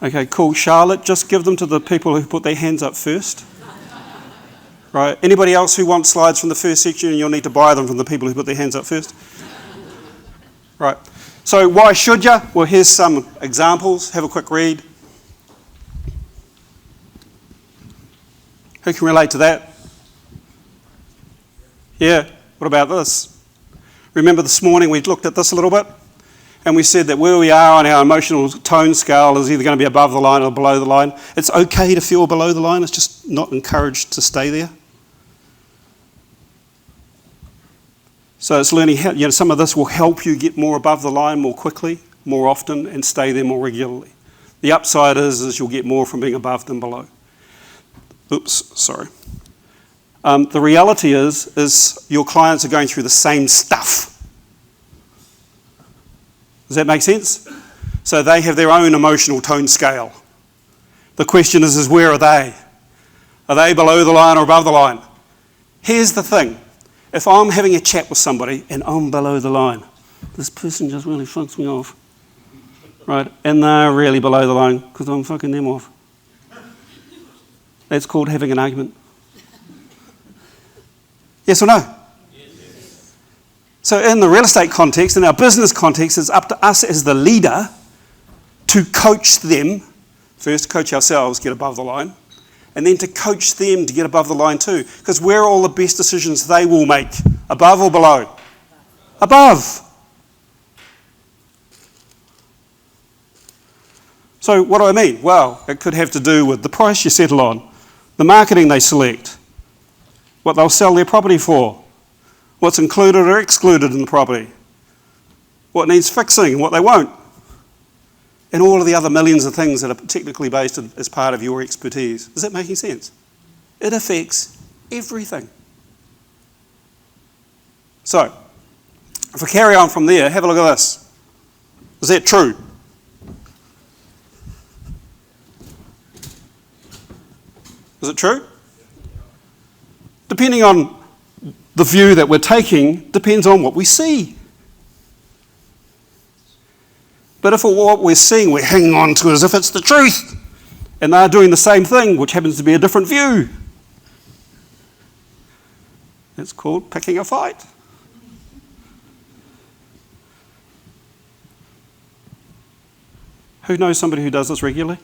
Okay, cool. Charlotte, just give them to the people who put their hands up first. Right. Anybody else who wants slides from the first section, you'll need to buy them from the people who put their hands up first. Right. So why should you? Well, here's some examples. Have a quick read. Who can relate to that? Yeah. What about this? Remember this morning we looked at this a little bit? And we said that where we are on our emotional tone scale is either going to be above the line or below the line. It's okay to feel below the line. It's just not encouraged to stay there. So it's learning how, some of this will help you get more above the line more quickly, more often, and stay there more regularly. The upside is you'll get more from being above than below. Oops, sorry. The reality is your clients are going through the same stuff. Does that make sense? So they have their own emotional tone scale. The question is where are they? Are they below the line or above the line? Here's the thing. If I'm having a chat with somebody and I'm below the line, this person just really fucks me off, right? And they're really below the line because I'm fucking them off. That's called having an argument. Yes or no? Yes. So in the real estate context, in our business context, it's up to us as the leader to coach them. First, coach ourselves, get above the line. And then to coach them to get above the line too. Because where are all the best decisions they will make? Above or below? Above. So what do I mean? Well, it could have to do with the price you settle on, the marketing they select, what they'll sell their property for, what's included or excluded in the property, what needs fixing and what they won't, and all of the other millions of things that are technically based as part of your expertise. Is that making sense? It affects everything. So, if we carry on from there, have a look at this. Is that true? Is it true? Depending on the view that we're taking, depends on what we see. But if what we're seeing, we're hanging on to as if it's the truth, and they're doing the same thing, which happens to be a different view, it's called picking a fight. Who knows somebody who does this regularly?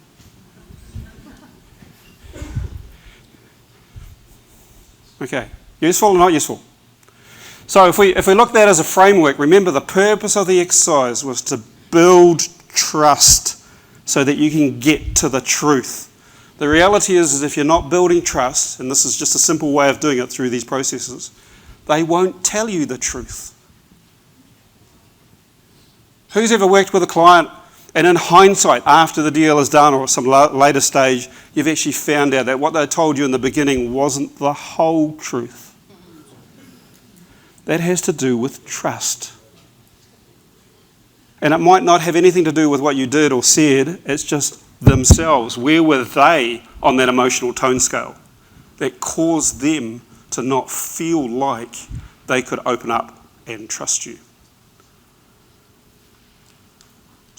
Okay, useful or not useful? So if we look at that as a framework, remember the purpose of the exercise was to build trust so that you can get to the truth. The reality is if you're not building trust, and this is just a simple way of doing it through these processes, they won't tell you the truth. Who's ever worked with a client and in hindsight, after the deal is done or some later stage, you've actually found out that what they told you in the beginning wasn't the whole truth? That has to do with trust. And it might not have anything to do with what you did or said, it's just themselves. Where were they on that emotional tone scale that caused them to not feel like they could open up and trust you?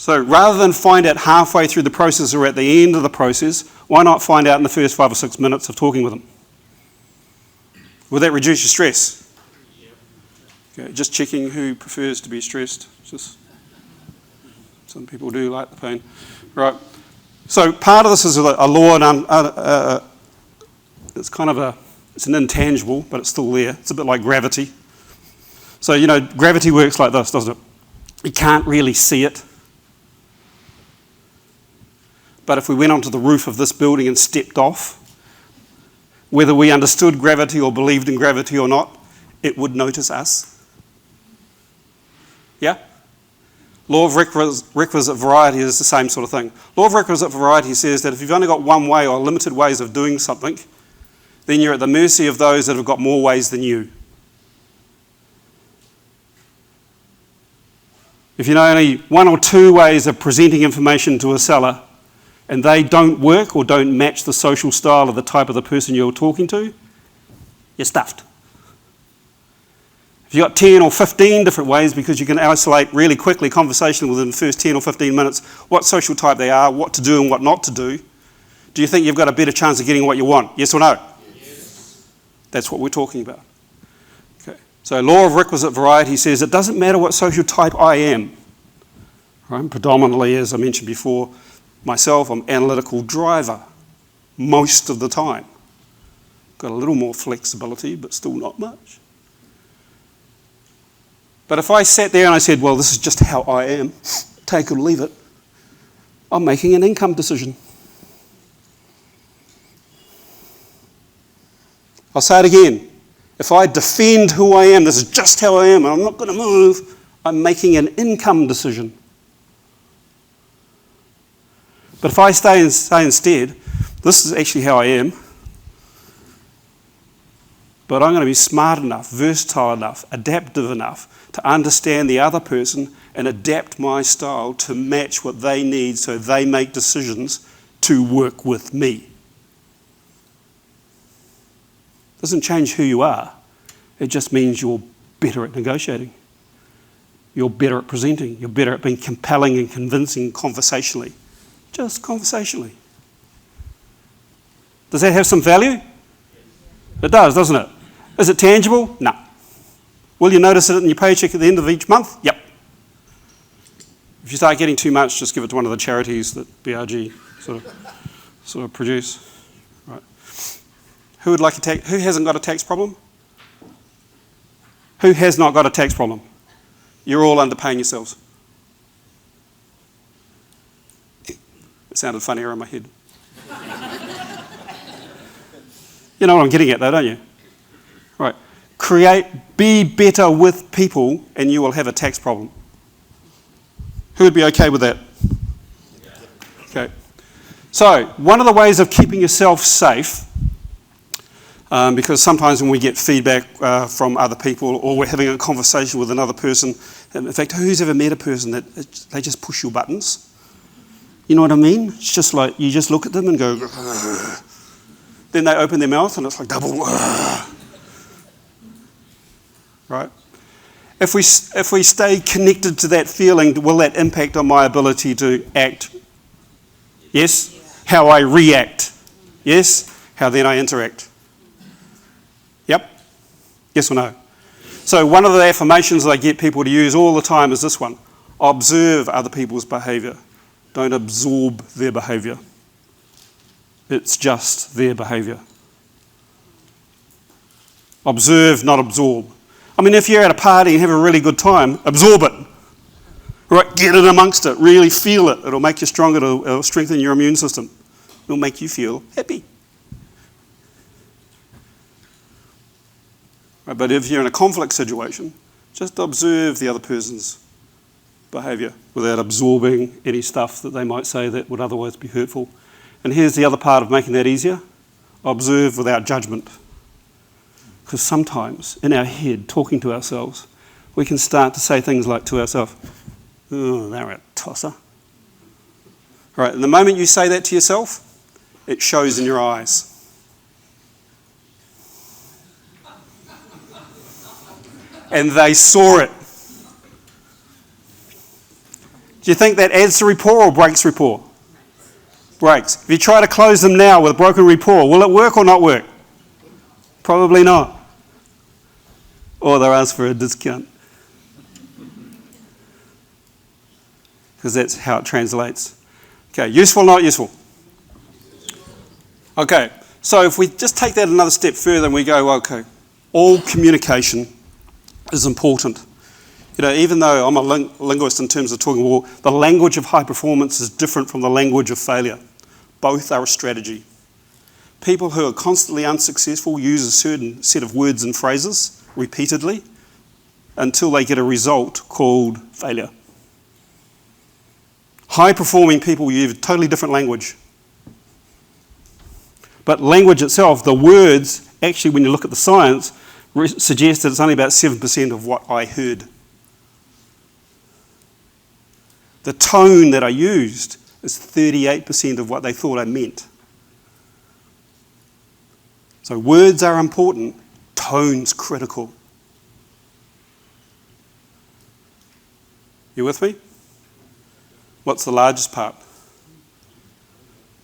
So rather than find out halfway through the process or at the end of the process, why not find out in the first 5 or 6 minutes of talking with them? Will that reduce your stress? Okay, just checking who prefers to be stressed. Just some people do like the pain. Right. So part of this is a law, and it's kind of it's an intangible, but it's still there. It's a bit like gravity. So, gravity works like this, doesn't it? You can't really see it. But if we went onto the roof of this building and stepped off, whether we understood gravity or believed in gravity or not, it would notice us. Yeah? Law of requisite variety is the same sort of thing. Law of requisite variety says that if you've only got one way or limited ways of doing something, then you're at the mercy of those that have got more ways than you. If you know only 1 or 2 ways of presenting information to a seller, and they don't work or don't match the social style of the type of the person you're talking to, you're stuffed. If you've got 10 or 15 different ways, because you can isolate really quickly, conversation within the first 10 or 15 minutes, what social type they are, what to do and what not to do you think you've got a better chance of getting what you want? Yes or no? Yes. That's what we're talking about. Okay. So law of requisite variety says it doesn't matter what social type I am. Right? Predominantly, as I mentioned before, myself, I'm analytical driver most of the time. Got a little more flexibility, but still not much. But if I sat there and I said, well, this is just how I am, take it or leave it, I'm making an income decision. I'll say it again. If I defend who I am, this is just how I am, and I'm not going to move, I'm making an income decision. But if I say instead, this is actually how I am, but I'm going to be smart enough, versatile enough, adaptive enough to understand the other person and adapt my style to match what they need so they make decisions to work with me. Doesn't change who you are. It just means you're better at negotiating. You're better at presenting. You're better at being compelling and convincing conversationally. Just conversationally. Does that have some value? It does, doesn't it? Is it tangible? No. Will you notice it in your paycheck at the end of each month? Yep. If you start getting too much, just give it to one of the charities that BRG sort of produce. Right. Who would like a tax? Who hasn't got a tax problem? Who has not got a tax problem? You're all underpaying yourselves. It sounded funnier in my head. You know what I'm getting at though, don't you? Right. Be better with people and you will have a tax problem. Who would be okay with that? Okay. So, one of the ways of keeping yourself safe, because sometimes when we get feedback from other people or we're having a conversation with another person, in fact, who's ever met a person that they just push your buttons? You know what I mean? It's just like you just look at them and go, "Ugh." Then they open their mouth and it's like double. Ugh. Right? If we stay connected to that feeling, will that impact on my ability to act? Yes? How I react? Yes? How then I interact? Yep? Yes or no? So one of the affirmations that I get people to use all the time is this one. Observe other people's behaviour. Don't absorb their behaviour. It's just their behaviour. Observe, not absorb. I mean, if you're at a party and have a really good time, absorb it. Right? Get in amongst it. Really feel it. It'll make you stronger. It'll strengthen your immune system. It'll make you feel happy. Right? But if you're in a conflict situation, just observe the other person's behaviour without absorbing any stuff that they might say that would otherwise be hurtful. And here's the other part of making that easier. Observe without judgment. Because sometimes in our head, talking to ourselves, we can start to say things like to ourselves, oh, they're a tosser. Right, and the moment you say that to yourself, it shows in your eyes. And they saw it. Do you think that adds to rapport or breaks rapport? Breaks. If you try to close them now with broken rapport, will it work or not work? Probably not. Or they'll ask for a discount. Because that's how it translates. Okay, useful, not useful? Okay, so if we just take that another step further and we go, okay, all communication is important. You know, even though I'm a linguist in terms of talking, well, the language of high performance is different from the language of failure. Both are a strategy. People who are constantly unsuccessful use a certain set of words and phrases repeatedly until they get a result called failure. High-performing people use a totally different language. But language itself, the words, actually when you look at the science, suggest that it's only about 7% of what I heard. The tone that I used is 38% of what they thought I meant. So words are important, tone's critical. You with me? What's the largest part?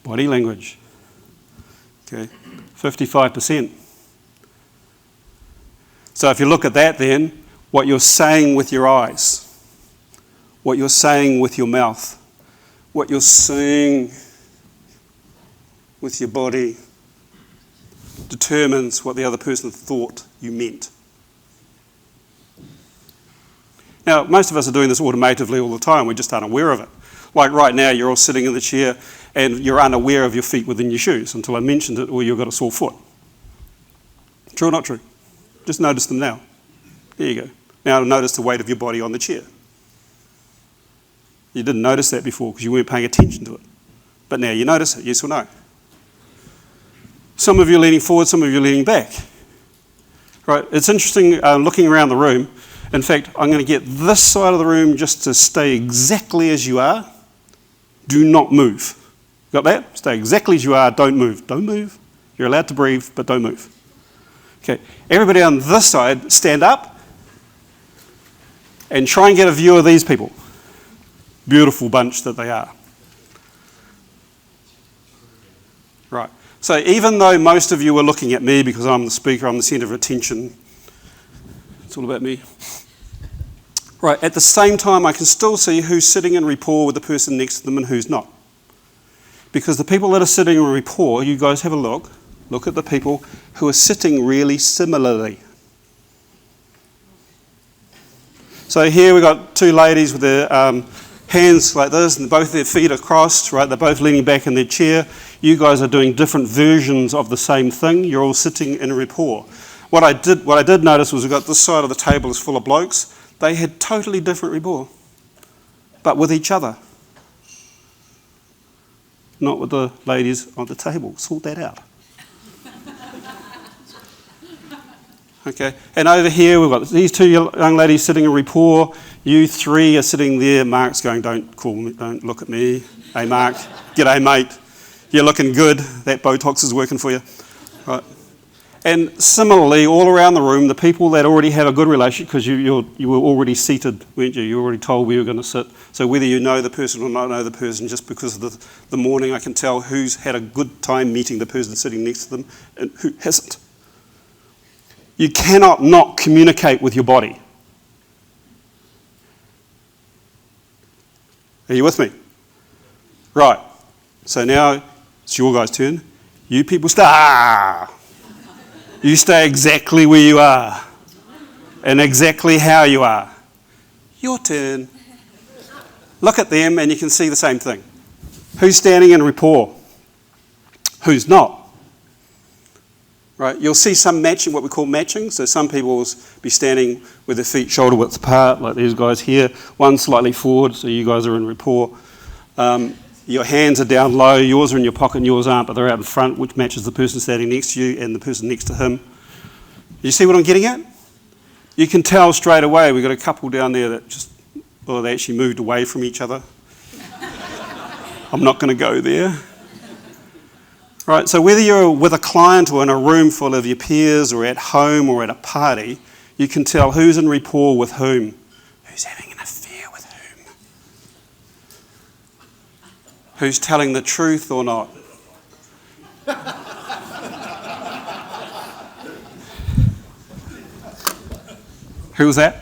Body language. Okay, 55%. So if you look at that then, what you're saying with your eyes, what you're saying with your mouth, what you're saying with your body determines what the other person thought you meant. Now, most of us are doing this automatively all the time, we're just unaware of it. Like right now, you're all sitting in the chair and you're unaware of your feet within your shoes until I mentioned it or you've got a sore foot. True or not true? Just notice them now. There you go. Now notice the weight of your body on the chair. You didn't notice that before because you weren't paying attention to it. But now you notice it, yes or no? Some of you are leaning forward, some of you are leaning back. Right, it's interesting looking around the room. In fact, I'm going to get this side of the room just to stay exactly as you are. Do not move. Got that? Stay exactly as you are, don't move. Don't move. You're allowed to breathe, but don't move. Okay, everybody on this side, stand up and try and get a view of these people. Beautiful bunch that they are. Right, so even though most of you are looking at me because I'm the speaker, I'm the centre of attention, it's all about me. Right, at the same time, I can still see who's sitting in rapport with the person next to them and who's not. Because the people that are sitting in rapport, you guys have a look at the people who are sitting really similarly. So here we've got two ladies with their hands like this and both their feet are crossed, right? They're both leaning back in their chair. You guys are doing different versions of the same thing. You're all sitting in rapport. What I did notice was we've got this side of the table is full of blokes. They had totally different rapport, but with each other. Not with the ladies on the table. Sort that out. Okay, and over here we've got these two young ladies sitting in rapport. You three are sitting there. Mark's going, don't call me, don't look at me. Hey Mark, g'day mate. You're looking good. That Botox is working for you. Right. And similarly, all around the room, the people that already have a good relationship, because you were already seated, weren't you? You were already told where you were going to sit. So whether you know the person or not know the person, just because of the morning, I can tell who's had a good time meeting the person sitting next to them and who hasn't. You cannot not communicate with your body. Are you with me? Right. So now it's your guys' turn. You people stay. You stay exactly where you are and exactly how you are. Your turn. Look at them and you can see the same thing. Who's standing in rapport? Who's not? Right? You'll see some matching, what we call matching. So some people will be standing with their feet shoulder width apart, like these guys here. One slightly forward, so you guys are in rapport. Your hands are down low, yours are in your pocket and yours aren't, but they're out in front, which matches the person standing next to you and the person next to him. You see what I'm getting at? You can tell straight away. We've got a couple down there that they actually moved away from each other. I'm not going to go there. Right, so whether you're with a client or in a room full of your peers or at home or at a party, you can tell who's in rapport with whom, who's having an affair with whom. Who's telling the truth or not? Who was that?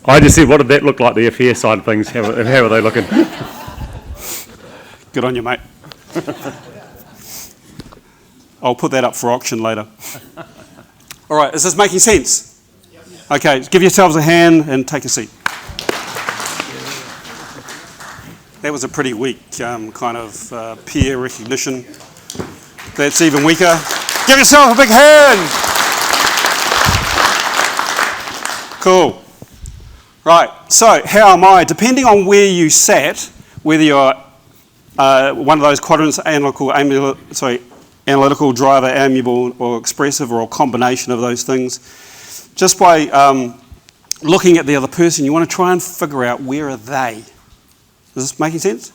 I just said, what did that look like, the affair side of things? How are they looking? Good on you, mate. I'll put that up for auction later. All right, is this making sense? Okay, give yourselves a hand and take a seat. That was a pretty weak kind of peer recognition. That's even weaker. Give yourself a big hand. Cool. Right, so how am I? Depending on where you sat, whether you're one of those quadrants, analytical, driver, amiable, or expressive, or a combination of those things, just by looking at the other person, you want to try and figure out where are they. Is this making sense?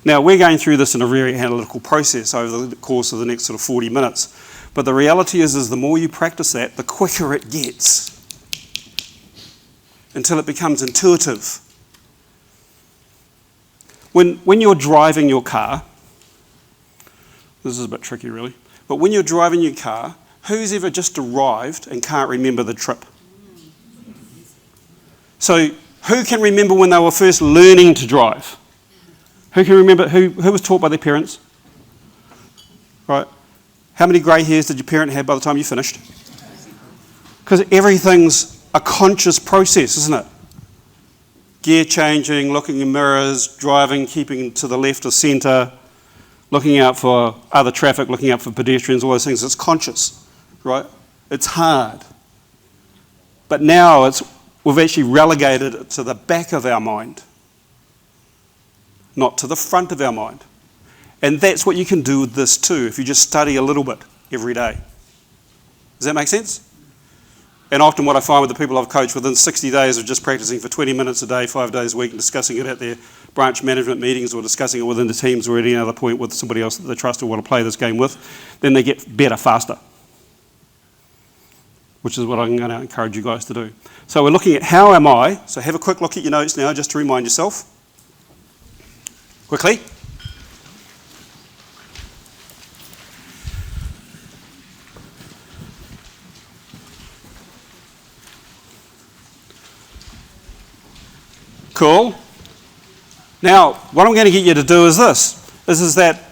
Now, we're going through this in a very analytical process over the course of the next sort of 40 minutes. But the reality is the more you practice that, the quicker it gets, until it becomes intuitive. When you're driving your car, this is a bit tricky really, but when you're driving your car, who's ever just arrived and can't remember the trip? So who can remember when they were first learning to drive? Who can remember, who was taught by their parents? Right? How many grey hairs did your parent have by the time you finished? Because everything's a conscious process, isn't it? Gear changing, looking in mirrors, driving, keeping to the left or centre, looking out for other traffic, looking out for pedestrians, all those things. It's conscious, right? It's hard. But now we've actually relegated it to the back of our mind, not to the front of our mind. And that's what you can do with this too, if you just study a little bit every day. Does that make sense? And often what I find with the people I've coached, within 60 days of just practicing for 20 minutes a day, 5 days a week, and discussing it at their branch management meetings or discussing it within the teams or at any other point with somebody else that they trust or want to play this game with, then they get better faster, which is what I'm going to encourage you guys to do. So we're looking at how am I. So have a quick look at your notes now just to remind yourself. Quickly. Cool. Now, what I'm going to get you to do is this, is that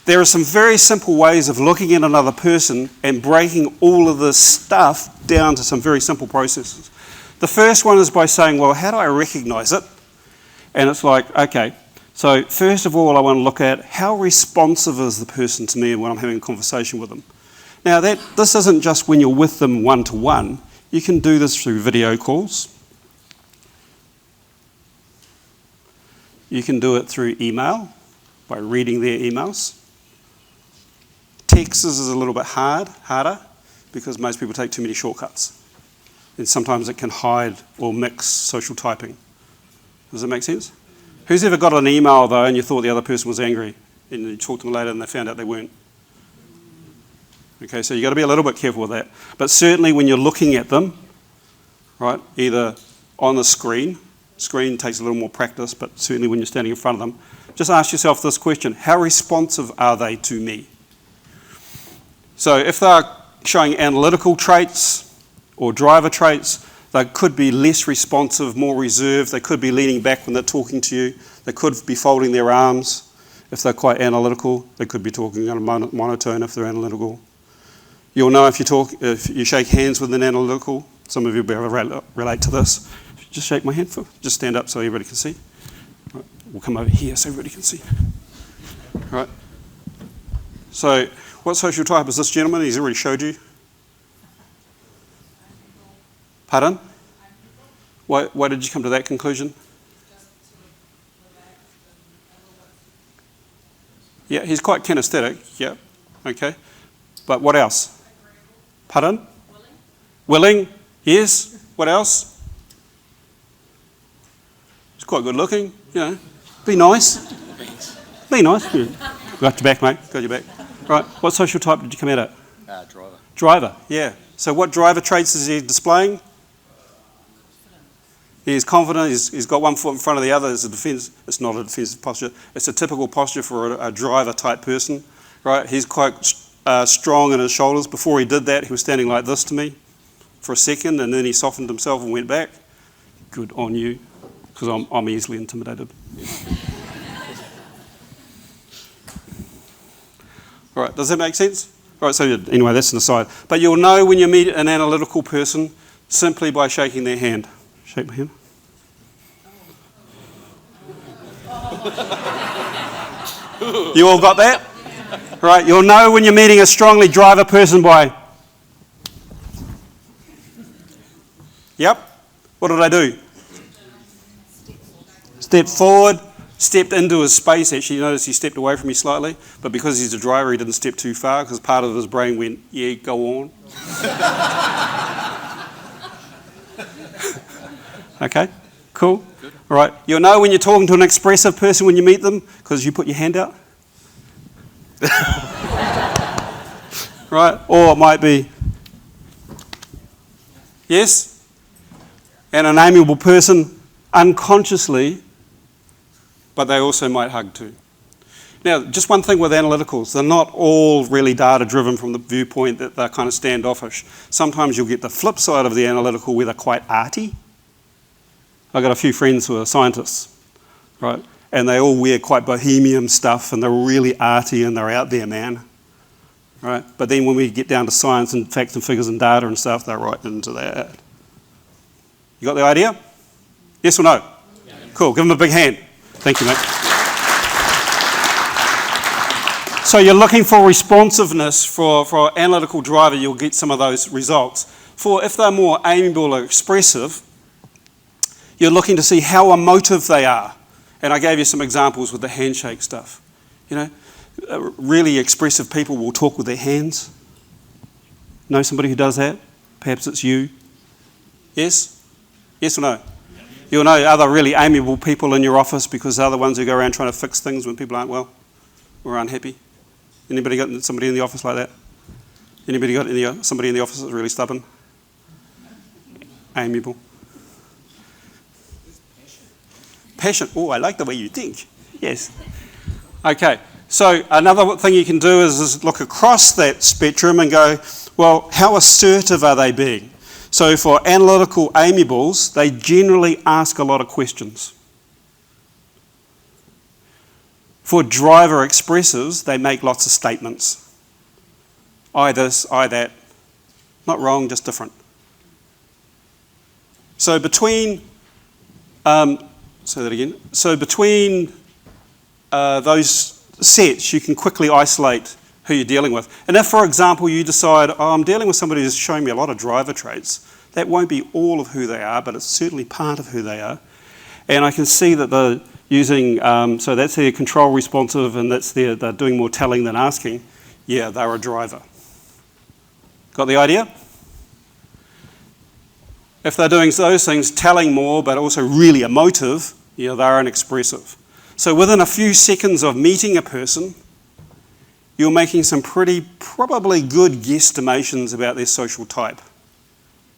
there are some very simple ways of looking at another person and breaking all of this stuff down to some very simple processes. The first one is by saying, well, how do I recognize it? And it's like, okay, so first of all, I want to look at how responsive is the person to me when I'm having a conversation with them. Now, this isn't just when you're with them one-to-one. You can do this through video calls. You can do it through email, by reading their emails. Texts is a little bit harder, because most people take too many shortcuts. And sometimes it can hide or mix social typing. Does that make sense? Who's ever got an email, though, and you thought the other person was angry, and you talked to them later and they found out they weren't? Okay, so you've got to be a little bit careful with that. But certainly when you're looking at them, right, either on the screen takes a little more practice, but certainly when you're standing in front of them, just ask yourself this question: how responsive are they to me? So if they're showing analytical traits or driver traits, they could be less responsive, more reserved. They could be leaning back when they're talking to you. They could be folding their arms if they're quite analytical. They could be talking on a monotone if they're analytical. You'll know if you shake hands with an analytical. Some of you will be able to relate to this. Just shake my hand. Just stand up so everybody can see. Right. We'll come over here so everybody can see. Right. So, what social type is this gentleman? He's already showed you. Pardon? Why did you come to that conclusion? Yeah, he's quite kinesthetic. Yeah. Okay. But what else? Pardon? Willing. Yes. What else? He's quite good looking, you know. Be nice. Be nice. Yeah. Got your back, mate. Got your back. Right. What social type did you come out at? Driver. Driver, yeah. So what driver traits is he displaying? He's confident, he's got one foot in front of the other as a defence. It's not a defensive posture. It's a typical posture for a driver type person, right? He's quite strong in his shoulders. Before he did that, he was standing like this to me for a second, and then he softened himself and went back. Good on you, because I'm easily intimidated. All right, does that make sense? All right, so anyway, that's an aside. But you'll know when you meet an analytical person simply by shaking their hand. Shake my hand. You all got that? Right, you'll know when you're meeting a strongly driver person by... Yep. What did I do? Step forward, stepped into his space. Actually, you notice he stepped away from me slightly, but because he's a driver, he didn't step too far because part of his brain went, yeah, go on. Okay, cool. All right, you'll know when you're talking to an expressive person when you meet them because you put your hand out. Right, or it might be, yes? And an amiable person unconsciously, but they also might hug too. Now, just one thing with analyticals, they're not all really data driven from the viewpoint that they're kind of standoffish. Sometimes you'll get the flip side of the analytical where they're quite arty. I've got a few friends who are scientists, right? And they all wear quite bohemian stuff and they're really arty and they're out there, man. Right? But then when we get down to science and facts and figures and data and stuff, they're right into that. You got the idea? Yes or no? Yeah. Cool, give them a big hand. Thank you, mate. So you're looking for responsiveness for analytical driver, you'll get some of those results. For if they're more amiable or expressive, you're looking to see how emotive they are. And I gave you some examples with the handshake stuff. You know, really expressive people will talk with their hands. Know somebody who does that? Perhaps it's you. Yes? Yes or no? You'll know other really amiable people in your office because they're the ones who go around trying to fix things when people aren't well or unhappy. Anybody got somebody in the office like that? Anybody got somebody in the office that's really stubborn? Amiable. Passion. Oh, I like the way you think. Yes. Okay. So another thing you can do is look across that spectrum and go, well, how assertive are they being? So for analytical amiables, they generally ask a lot of questions. For driver expressives, they make lots of statements. I this, I that. Not wrong, just different. So between... say that again. So between those sets, you can quickly isolate who you're dealing with. And if, for example, you decide, oh, I'm dealing with somebody who's showing me a lot of driver traits, that won't be all of who they are, but it's certainly part of who they are. And I can see that they're using, so that's their control responsive, and they're doing more telling than asking. Yeah, they're a driver. Got the idea? If they're doing those things, telling more, but also really emotive, yeah, they're an expressive. So within a few seconds of meeting a person, you're making some probably good guesstimations about their social type.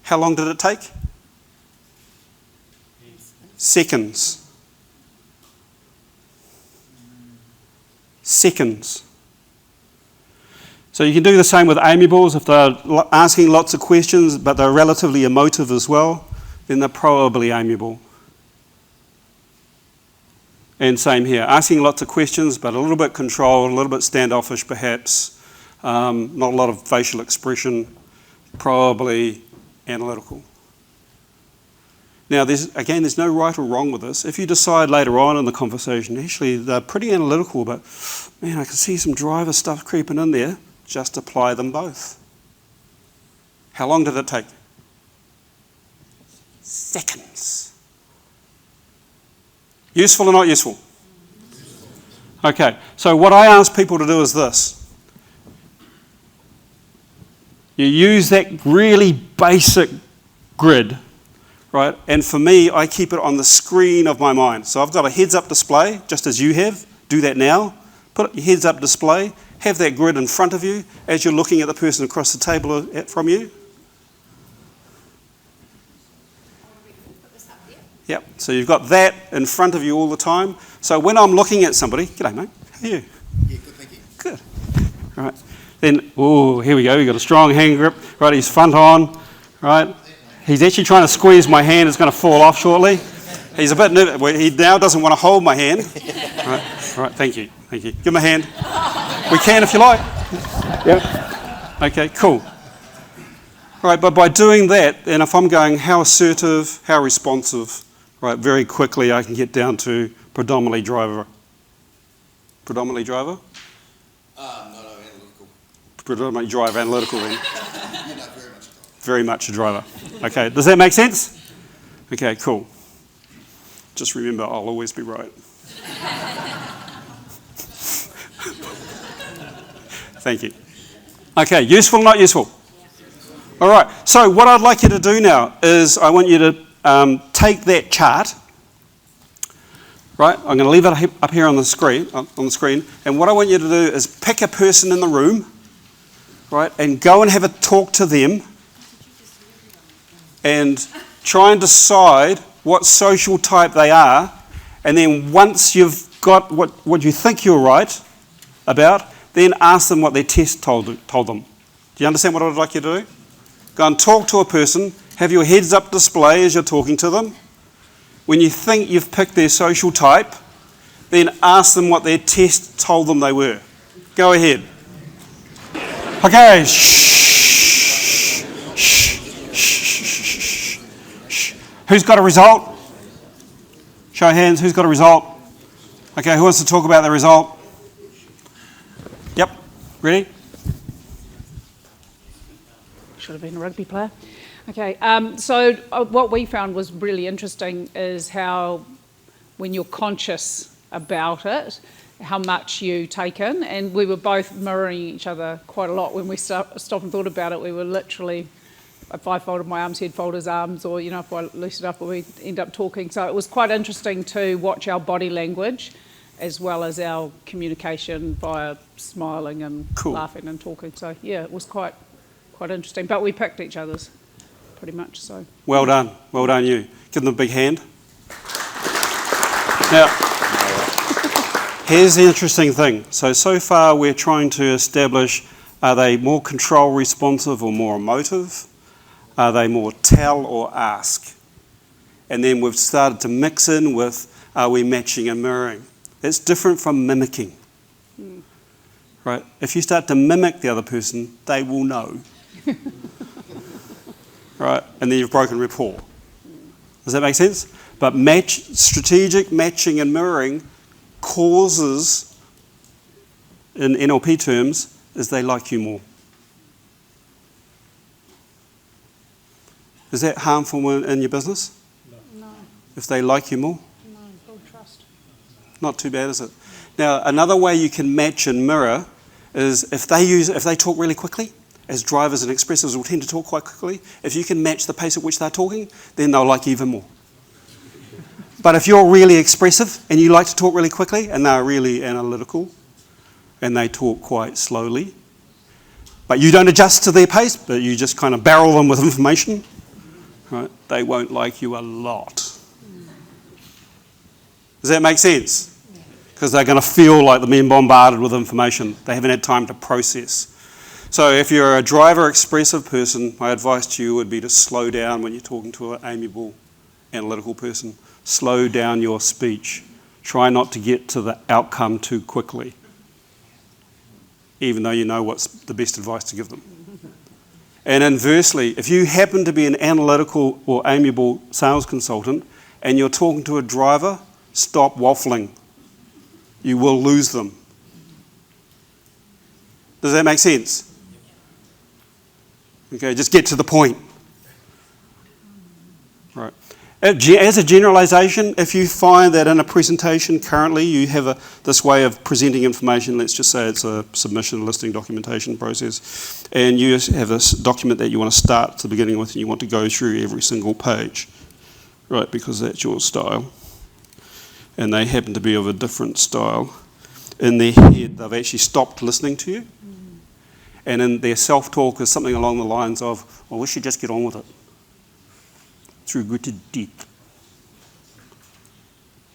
How long did it take? Seconds. Seconds. So you can do the same with amiables. If they're asking lots of questions, but they're relatively emotive as well, then they're probably amiable. And same here, asking lots of questions, but a little bit controlled, a little bit standoffish perhaps, not a lot of facial expression, probably analytical. Now, there's no right or wrong with this. If you decide later on in the conversation, actually, they're pretty analytical, but man, I can see some driver stuff creeping in there, just apply them both. How long did it take? Seconds. Useful or not useful? Okay, so what I ask people to do is this. You use that really basic grid, right? And for me, I keep it on the screen of my mind. So I've got a heads-up display, just as you have. Do that now. Put your heads-up display. Have that grid in front of you as you're looking at the person across the table from you. Yep. So you've got that in front of you all the time. So when I'm looking at somebody, g'day mate, how are you? Yeah, good, thank you. Good. Right. Then, oh, here we go. We've got a strong hand grip. Right, he's front on. Right. He's actually trying to squeeze my hand. It's going to fall off shortly. He's a bit nervous. Well, he now doesn't want to hold my hand. Right. Thank you. Give him a hand. We can if you like. Yeah. Okay, cool. Right, but by doing that, and if I'm going how assertive, how responsive, right, very quickly I can get down to predominantly driver. Predominantly driver? No, analytical. Predominantly driver, analytical then. Yeah, no, very much. Very much a driver. Okay, does that make sense? Okay, cool. Just remember, I'll always be right. Thank you. Okay, useful, not useful? All right, so what I'd like you to do now is I want you to take that chart, right? I'm going to leave it up here on the screen, and what I want you to do is pick a person in the room, right, and go and have a talk to them and try and decide what social type they are, and then once you've got what you think you're right about, then ask them what their test told them. Do you understand what I'd like you to do? Go and talk to a person, have your heads up display as you're talking to them. When you think you've picked their social type, then ask them what their test told them they were. Go ahead. Okay, shh. Who's got a result? Show of hands, who's got a result? Okay, who wants to talk about the result? Yep, ready? Should have been a rugby player. Okay, so what we found was really interesting is how when you're conscious about it, how much you take in, and we were both mirroring each other quite a lot when we stopped and thought about it. We were literally, if I folded my arms, he'd fold his arms, or if I loosened up, we'd end up talking. So it was quite interesting to watch our body language as well as our communication via smiling and laughing and talking. So yeah, it was quite interesting. But we picked each other's pretty much. So well done you. Give them a big hand. Now, here's the interesting thing. So far we're trying to establish, are they more control responsive or more emotive? Are they more tell or ask? And then we've started to mix in with, are we matching and mirroring? It's different from mimicking. Right? If you start to mimic the other person, they will know. Right? And then you've broken rapport. Does that make sense? But strategic matching and mirroring causes, in NLP terms, is they like you more. Is that harmful in your business? no, If they like you more? full trust. Not too bad, is it? Now, another way you can match and mirror is if they talk really quickly, as drivers and expressives will tend to talk quite quickly, if you can match the pace at which they're talking, then they'll like you even more. But if you're really expressive and you like to talk really quickly and they're really analytical and they talk quite slowly, but you don't adjust to their pace, but you just kind of barrel them with information, right? They won't like you a lot. Does that make sense? Because they're going to feel like they're being bombarded with information. They haven't had time to process. So if you're a driver expressive person, my advice to you would be to slow down when you're talking to an amiable, analytical person. Slow down your speech. Try not to get to the outcome too quickly, even though you know what's the best advice to give them. And inversely, if you happen to be an analytical or amiable sales consultant and you're talking to a driver, stop waffling. You will lose them. Does that make sense? Okay, just get to the point. Right. As a generalization, if you find that in a presentation currently you have this way of presenting information, let's just say it's a submission listing documentation process, and you have this document that you want to start at the beginning with and you want to go through every single page, right, because that's your style, and they happen to be of a different style, in their head they've actually stopped listening to you, and in their self-talk is something along the lines of, well, we should just get on with it. Through gritted teeth.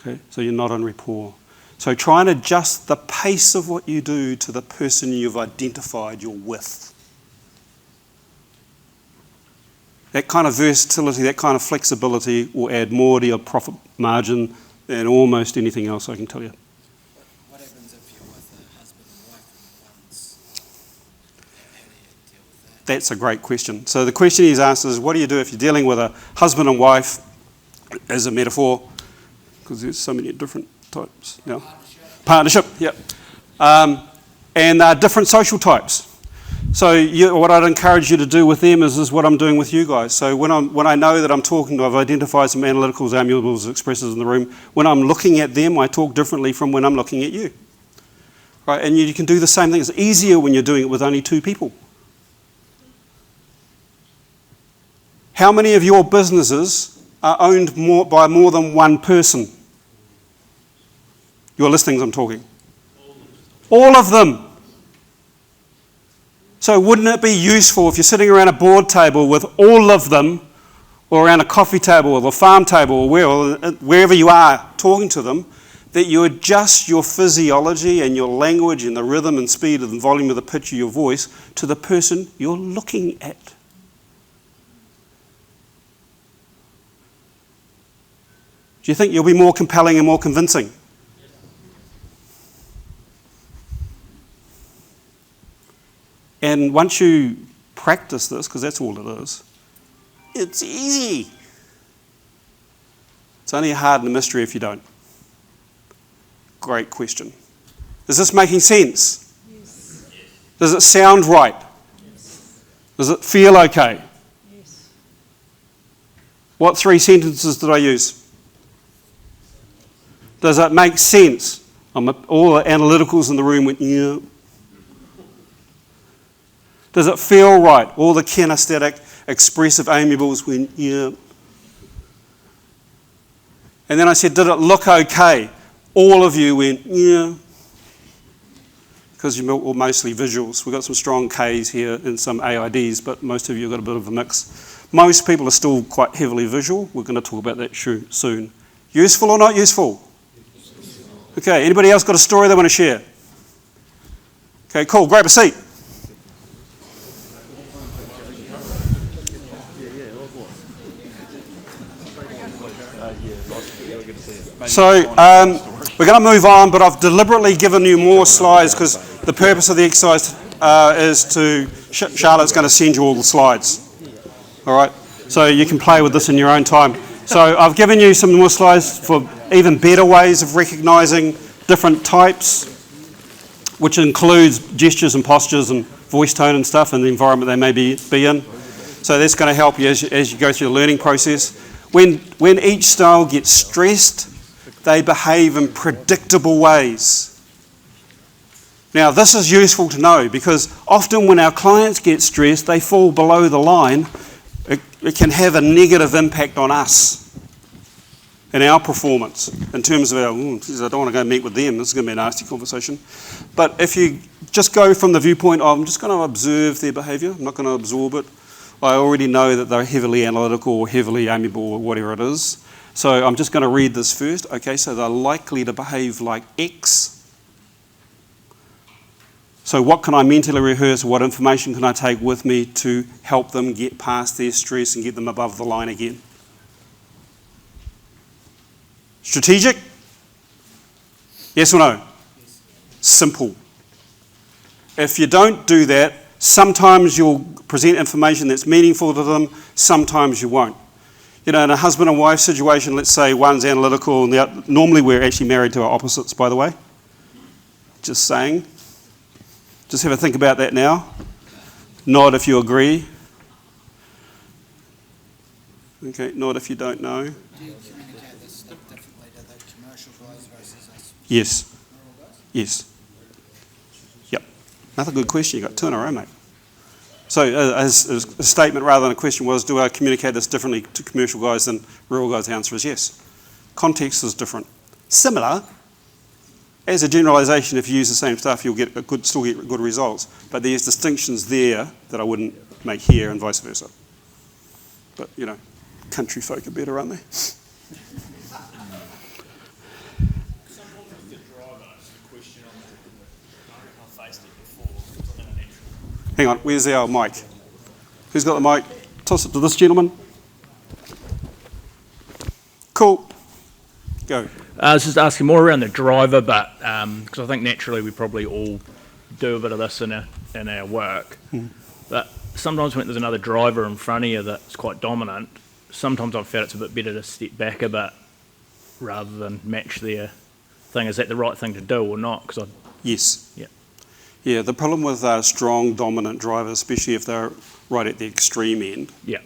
Okay, so you're not in rapport. So try and adjust the pace of what you do to the person you've identified you're with. That kind of versatility, that kind of flexibility will add more to your profit margin than almost anything else, I can tell you. What happens if you're with a husband and wife and one's, how do you deal with that? That's a great question. So the question he's asked is, what do you do if you're dealing with a husband and wife, as a metaphor, because there's so many different types. Yeah. Partnership, yep. And different social types. So what I'd encourage you to do with them is what I'm doing with you guys. So when I know that I'm talking to, I've identified some analyticals, amiables, expressors in the room. When I'm looking at them, I talk differently from when I'm looking at you. Right? And you can do the same thing. It's easier when you're doing it with only two people. How many of your businesses are owned by more than one person? Your listings, I'm talking. All of them. So wouldn't it be useful if you're sitting around a board table with all of them, or around a coffee table or a farm table, or wherever you are talking to them, that you adjust your physiology and your language and the rhythm and speed and volume of the pitch of your voice to the person you're looking at? Do you think you'll be more compelling and more convincing? And once you practice this, because that's all it is, it's easy. It's only hard and a mystery if you don't. Great question. Is this making sense? Yes. Does it sound right? Yes. Does it feel okay? Yes. What 3 sentences did I use? Does that make sense? All the analyticals in the room went, yeah. Does it feel right? All the kinesthetic, expressive amiables went, yeah. And then I said, did it look okay? All of you went, yeah. Because you're mostly visuals. We've got some strong Ks here and some AIDs, but most of you have got a bit of a mix. Most people are still quite heavily visual. We're going to talk about that soon. Useful or not useful? Okay, anybody else got a story they want to share? Okay, cool. Grab a seat. So we're going to move on, but I've deliberately given you more slides because the purpose of the exercise is to, Charlotte's going to send you all the slides. All right? So you can play with this in your own time. So I've given you some more slides for even better ways of recognising different types, which includes gestures and postures and voice tone and stuff and the environment they may be in. So that's going to help you as you go through the learning process. When each style gets stressed, they behave in predictable ways. Now, this is useful to know because often when our clients get stressed, they fall below the line. It can have a negative impact on us and our performance in terms of I don't want to go meet with them, this is going to be a nasty conversation. But if you just go from the viewpoint of, I'm just going to observe their behaviour, I'm not going to absorb it. I already know that they're heavily analytical or heavily amiable or whatever it is. So I'm just going to read this first. Okay, so they're likely to behave like X. So what can I mentally rehearse? What information can I take with me to help them get past their stress and get them above the line again? Strategic? Yes or no? Yes. Simple. If you don't do that, sometimes you'll present information that's meaningful to them, sometimes you won't. You know, in a husband and wife situation, let's say one's analytical and the other, normally we're actually married to our opposites, by the way. Just saying. Just have a think about that now. Nod if you agree. Okay, nod if you don't know. Do you communicate this stuff differently to the commercial guys versus us? Yes. Rural guys? Yes. Yep. Another good question. You got 2 in a row, mate. So as a statement rather than a question was, do I communicate this differently to commercial guys than rural guys? The answer is yes. Context is different. Similar. As a generalisation, if you use the same stuff, you'll still get good results. But there's distinctions there that I wouldn't make here and vice versa. But, you know, country folk are better, aren't they? question on that. I reckon I faced it before. It's on that natural. Hang on, where's the old mic? Who's got the mic? Toss it to this gentleman. Cool. Go. I was just asking more around the driver, but because I think naturally we probably all do a bit of this in our work. But sometimes when there's another driver in front of you that's quite dominant, sometimes I've felt it's a bit better to step back a bit rather than match their thing. Is that the right thing to do or not? Yes. Yeah. Yeah, the problem with strong, dominant drivers, especially if they're right at the extreme end, Yeah.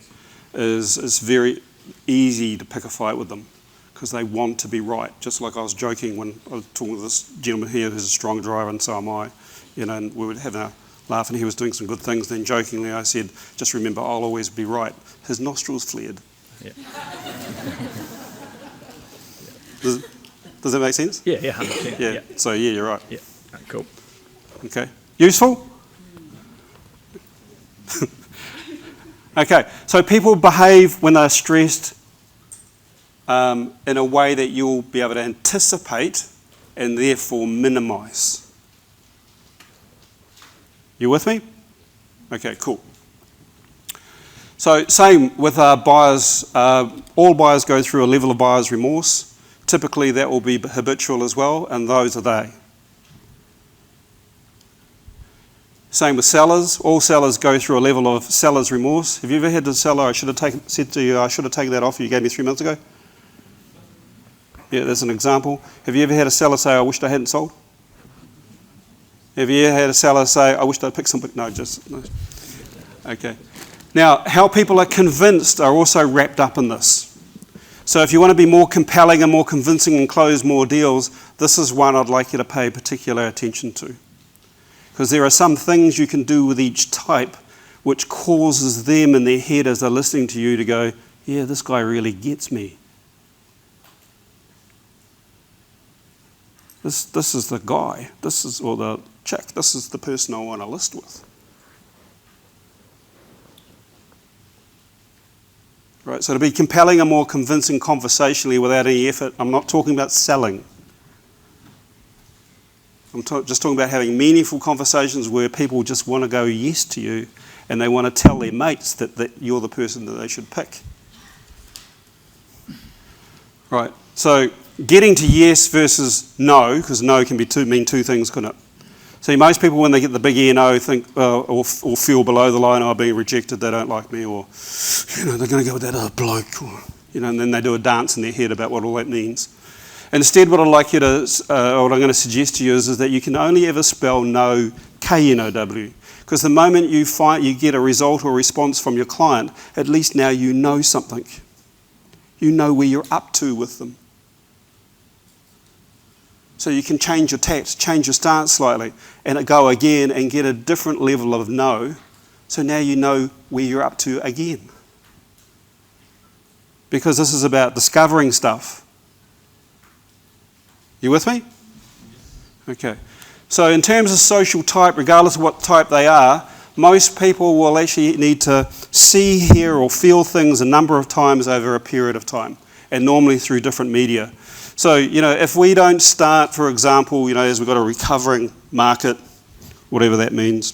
is it's very easy to pick a fight with them because they want to be right. Just like I was joking when I was talking to this gentleman here who's a strong driver, and so am I, and we were having a laugh and he was doing some good things. Then jokingly I said, just remember, I'll always be right. His nostrils flared. Yeah. Does that make sense? Yeah, 100%. Yeah. So yeah, you're right. Yeah. Cool. Okay. Useful? Okay. So people behave when they're stressed in a way that you'll be able to anticipate and therefore minimise. You with me? Okay, cool. So same with buyers. All buyers go through a level of buyer's remorse. Typically that will be habitual as well, and those are they. Same with sellers. All sellers go through a level of seller's remorse. Have you ever had a seller, I should have taken that off you gave me 3 months ago? Yeah, there's an example. Have you ever had a seller say, I wished I hadn't sold? Have you ever had a seller say, I wished I'd picked something? No. Okay. Now, how people are convinced are also wrapped up in this. So if you want to be more compelling and more convincing and close more deals, this is one I'd like you to pay particular attention to. Because there are some things you can do with each type which causes them in their head as they're listening to you to go, yeah, this guy really gets me. This is the guy, or the chick, this is the person I want to list with. Right, so to be compelling and more convincing conversationally without any effort, I'm not talking about selling. I'm just talking about having meaningful conversations where people just want to go yes to you and they want to tell their mates that you're the person that they should pick. Right, so getting to yes versus no, because no can mean two things, couldn't it? See, most people when they get the big E&O think, or feel below the line, I'm being rejected, they don't like me, or they're going to go with that other bloke, or, and then they do a dance in their head about what all that means. Instead, what I'd like you to, what I'm going to suggest to you is that you can only ever spell no, K-N-O-W, because the moment you get a result or response from your client, at least now you know something. You know where you're up to with them. So you can change your tact, change your stance slightly, and go again and get a different level of no. So now you know where you're up to again. Because this is about discovering stuff. You with me? Okay. So in terms of social type, regardless of what type they are, most people will actually need to see, hear, or feel things a number of times over a period of time, and normally through different media. So, if we don't start, for example, as we've got a recovering market, whatever that means,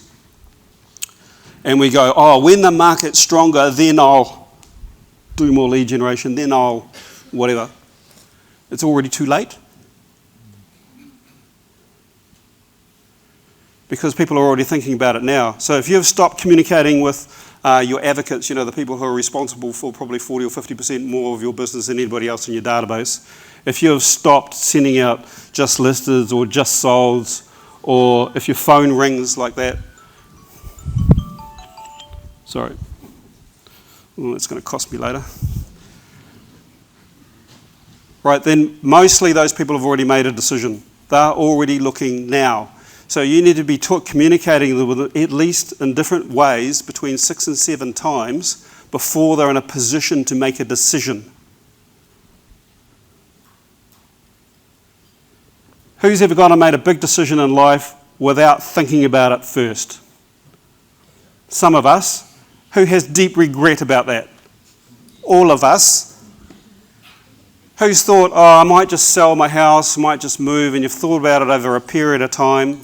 and we go, when the market's stronger, then I'll do more lead generation, then I'll whatever. It's already too late. Because people are already thinking about it now. So if you've stopped communicating with your advocates, the people who are responsible for probably 40 or 50% more of your business than anybody else in your database, if you have stopped sending out just listers or just solds, or if your phone rings like that, sorry, it's going to cost me later. Right, then mostly those people have already made a decision. They're already looking now. So you need to be communicating with them at least in different ways between 6 and 7 times before they're in a position to make a decision. Who's ever gone and made a big decision in life without thinking about it first? Some of us. Who has deep regret about that? All of us. Who's thought, oh, I might just sell my house, might just move, and you've thought about it over a period of time.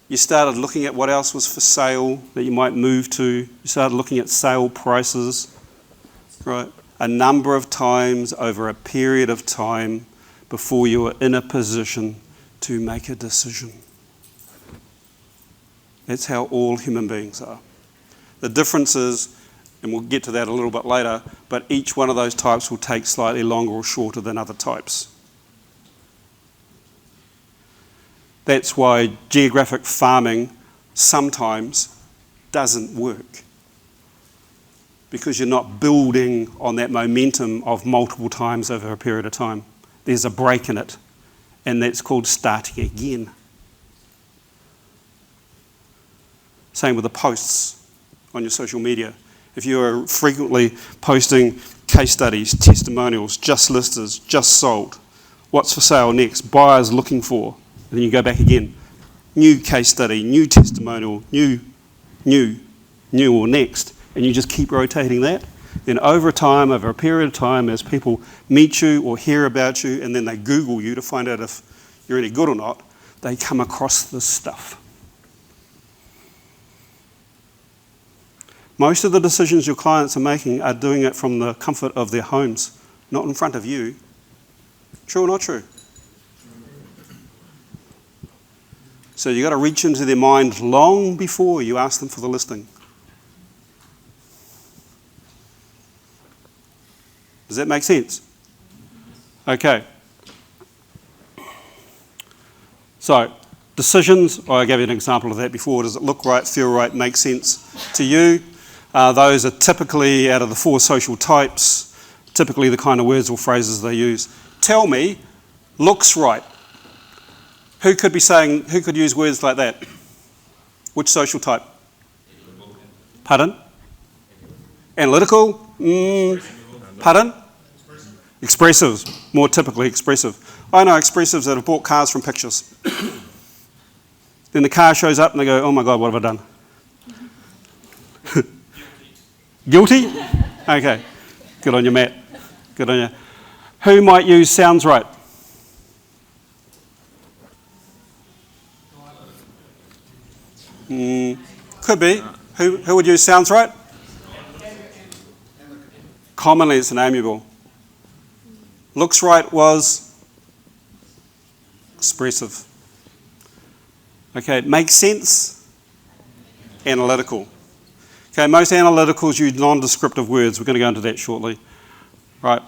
You started looking at what else was for sale that you might move to. You started looking at sale prices, right? A number of times over a period of time before you were in a position to make a decision. That's how all human beings are. The difference is, and we'll get to that a little bit later, but each one of those types will take slightly longer or shorter than other types. That's why geographic farming sometimes doesn't work, because you're not building on that momentum of multiple times over a period of time. There's a break in it, and that's called starting again. Same with the posts on your social media. If you are frequently posting case studies, testimonials, just listers, just sold, what's for sale next, buyers looking for, and then you go back again, new case study, new testimonial, new or next, and you just keep rotating that, then over time, over a period of time, as people meet you or hear about you, and then they Google you to find out if you're any good or not, they come across this stuff. Most of the decisions your clients are making are doing it from the comfort of their homes, not in front of you. True or not true? So you've got to reach into their mind long before you ask them for the listing. Does that make sense? Okay. So, decisions, I gave you an example of that before. Does it look right, feel right, make sense to you? Those are typically out of the 4 social types, typically the kind of words or phrases they use. Tell me, looks right. Who could use words like that? Which social type? Pardon? Analytical? Pardon? Expressives, more typically expressive. I know expressives that have bought cars from pictures. Then the car shows up and they go, oh my God, what have I done? Guilty? Okay. Good on you, Matt. Good on you. Who might use sounds right? Could be. Who would use sounds right? Commonly it's an amiable. Looks right was expressive. Okay, makes sense? Analytical. Okay, most analyticals use non-descriptive words. We're going to go into that shortly. Right.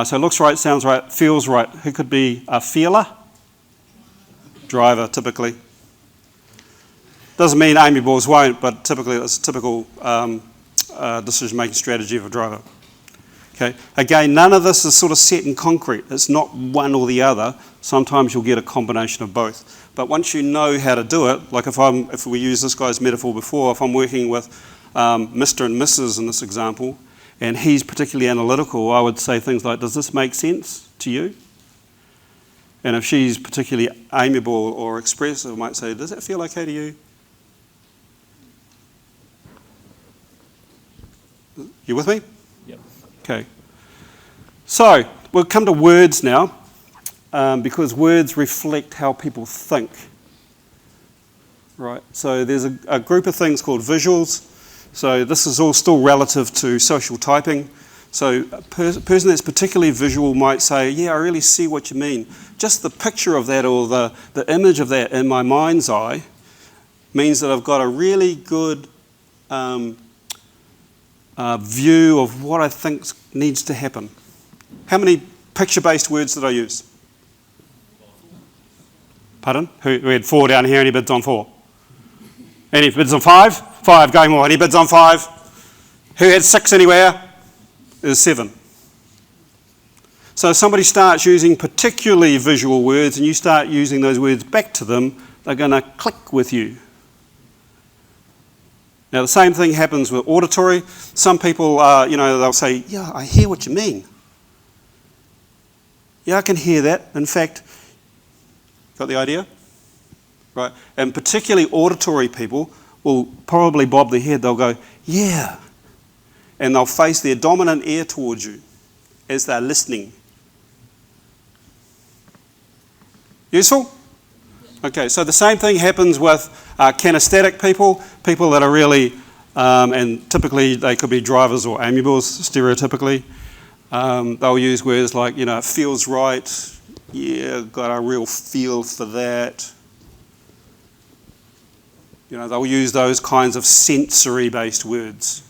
So looks right, sounds right, feels right. Who could be a feeler? Driver, typically. Doesn't mean amiables won't, but typically it's a typical decision-making strategy of a driver. Okay. Again, none of this is sort of set in concrete. It's not one or the other. Sometimes you'll get a combination of both. But once you know how to do it, like if we use this guy's metaphor before, if I'm working with Mr. and Mrs. in this example, and he's particularly analytical, I would say things like, does this make sense to you? And if she's particularly amiable or expressive, I might say, does that feel okay to you? You with me? Yep. Okay. So, we'll come to words now, because words reflect how people think. Right, so there's a group of things called visuals. So this is all still relative to social typing. So a person that's particularly visual might say, yeah, I really see what you mean. Just the picture of that or the image of that in my mind's eye means that I've got a really good view of what I think needs to happen. How many picture-based words did I use? Pardon? We had 4 down here. Any bids on 4? Any bids on 5? 5, going more. Any bids on 5? Who had 6 anywhere? There's 7. So if somebody starts using particularly visual words and you start using those words back to them, they're going to click with you. Now the same thing happens with auditory. Some people, they'll say, yeah, I hear what you mean. Yeah, I can hear that. In fact, got the idea? Right. And particularly auditory people will probably bob their head. They'll go, yeah. And they'll face their dominant ear towards you as they're listening. Useful? Okay, so the same thing happens with kinesthetic people, people that are really, and typically they could be drivers or amiables, stereotypically. They'll use words like, it feels right, yeah, got a real feel for that. They'll use those kinds of sensory-based words.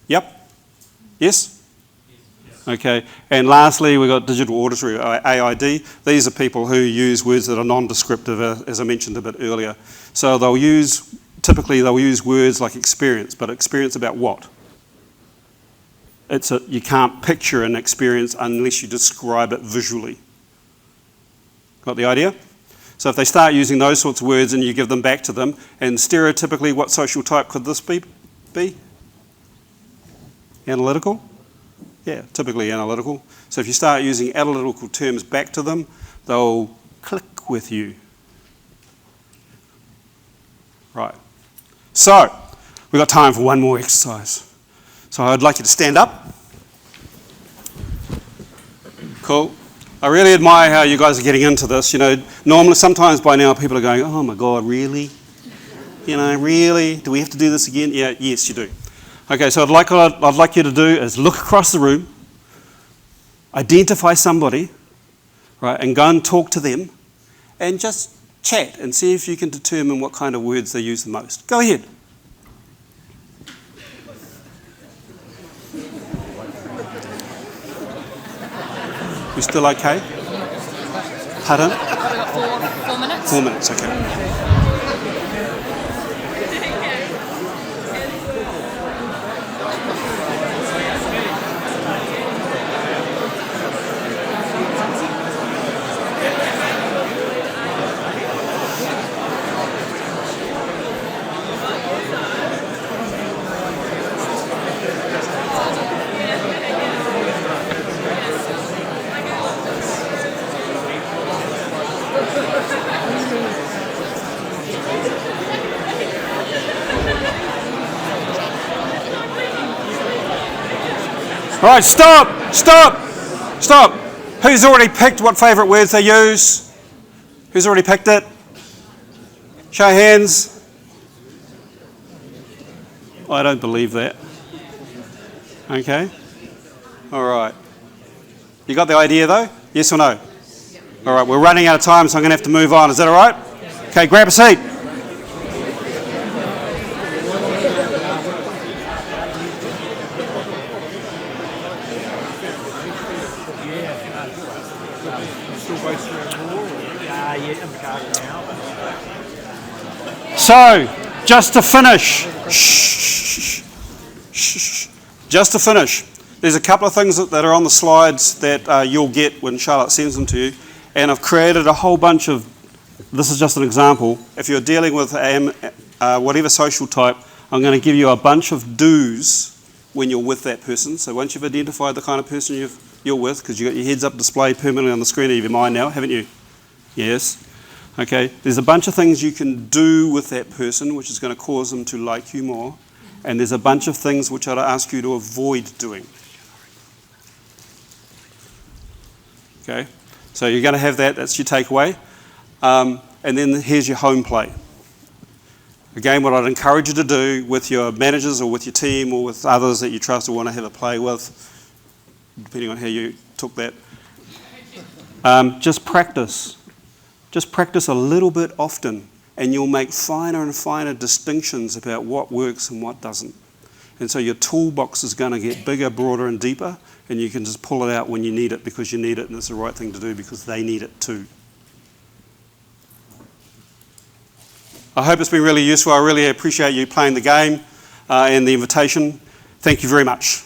Yep? Yes? Okay, and lastly, we've got digital auditory, AID. These are people who use words that are non-descriptive, as I mentioned a bit earlier. So typically they'll use words like experience, but experience about what? You can't picture an experience unless you describe it visually. Got the idea? So if they start using those sorts of words and you give them back to them, and stereotypically, what social type could this be? Analytical? Yeah, typically analytical. So if you start using analytical terms back to them, they'll click with you. Right. So, we've got time for one more exercise. So I'd like you to stand up. Cool. I really admire how you guys are getting into this. Normally, sometimes by now people are going, oh my God, really? Really? Do we have to do this again? Yeah, yes, you do. Okay, so what I'd like you to do is look across the room, identify somebody, right, and go and talk to them, and just chat and see if you can determine what kind of words they use the most. Go ahead. We still okay? Pardon? 4 minutes. 4 minutes, okay. All right, stop. Who's already picked what favourite words they use? Who's already picked it? Show of hands. I don't believe that. Okay. All right. You got the idea though? Yes or no? All right, we're running out of time, so I'm going to have to move on. Is that all right? Okay, grab a seat. So, just to finish, just to finish, there's a couple of things that are on the slides that you'll get when Charlotte sends them to you, and I've created a whole bunch of, this is just an example, if you're dealing with whatever social type, I'm going to give you a bunch of do's when you're with that person. So once you've identified the kind of person you're with, because you've got your heads up display permanently on the screen of your mind now, haven't you? Yes. Okay, there's a bunch of things you can do with that person which is going to cause them to like you more, and there's a bunch of things which I'd ask you to avoid doing. Okay, so you're going to have that's your takeaway. And then here's your home play. Again, what I'd encourage you to do with your managers or with your team or with others that you trust or want to have a play with, depending on how you took that, just practice. Just practice a little bit often, and you'll make finer and finer distinctions about what works and what doesn't. And so your toolbox is going to get bigger, broader, and deeper, and you can just pull it out when you need it because you need it, and it's the right thing to do because they need it too. I hope it's been really useful. I really appreciate you playing the game and the invitation. Thank you very much.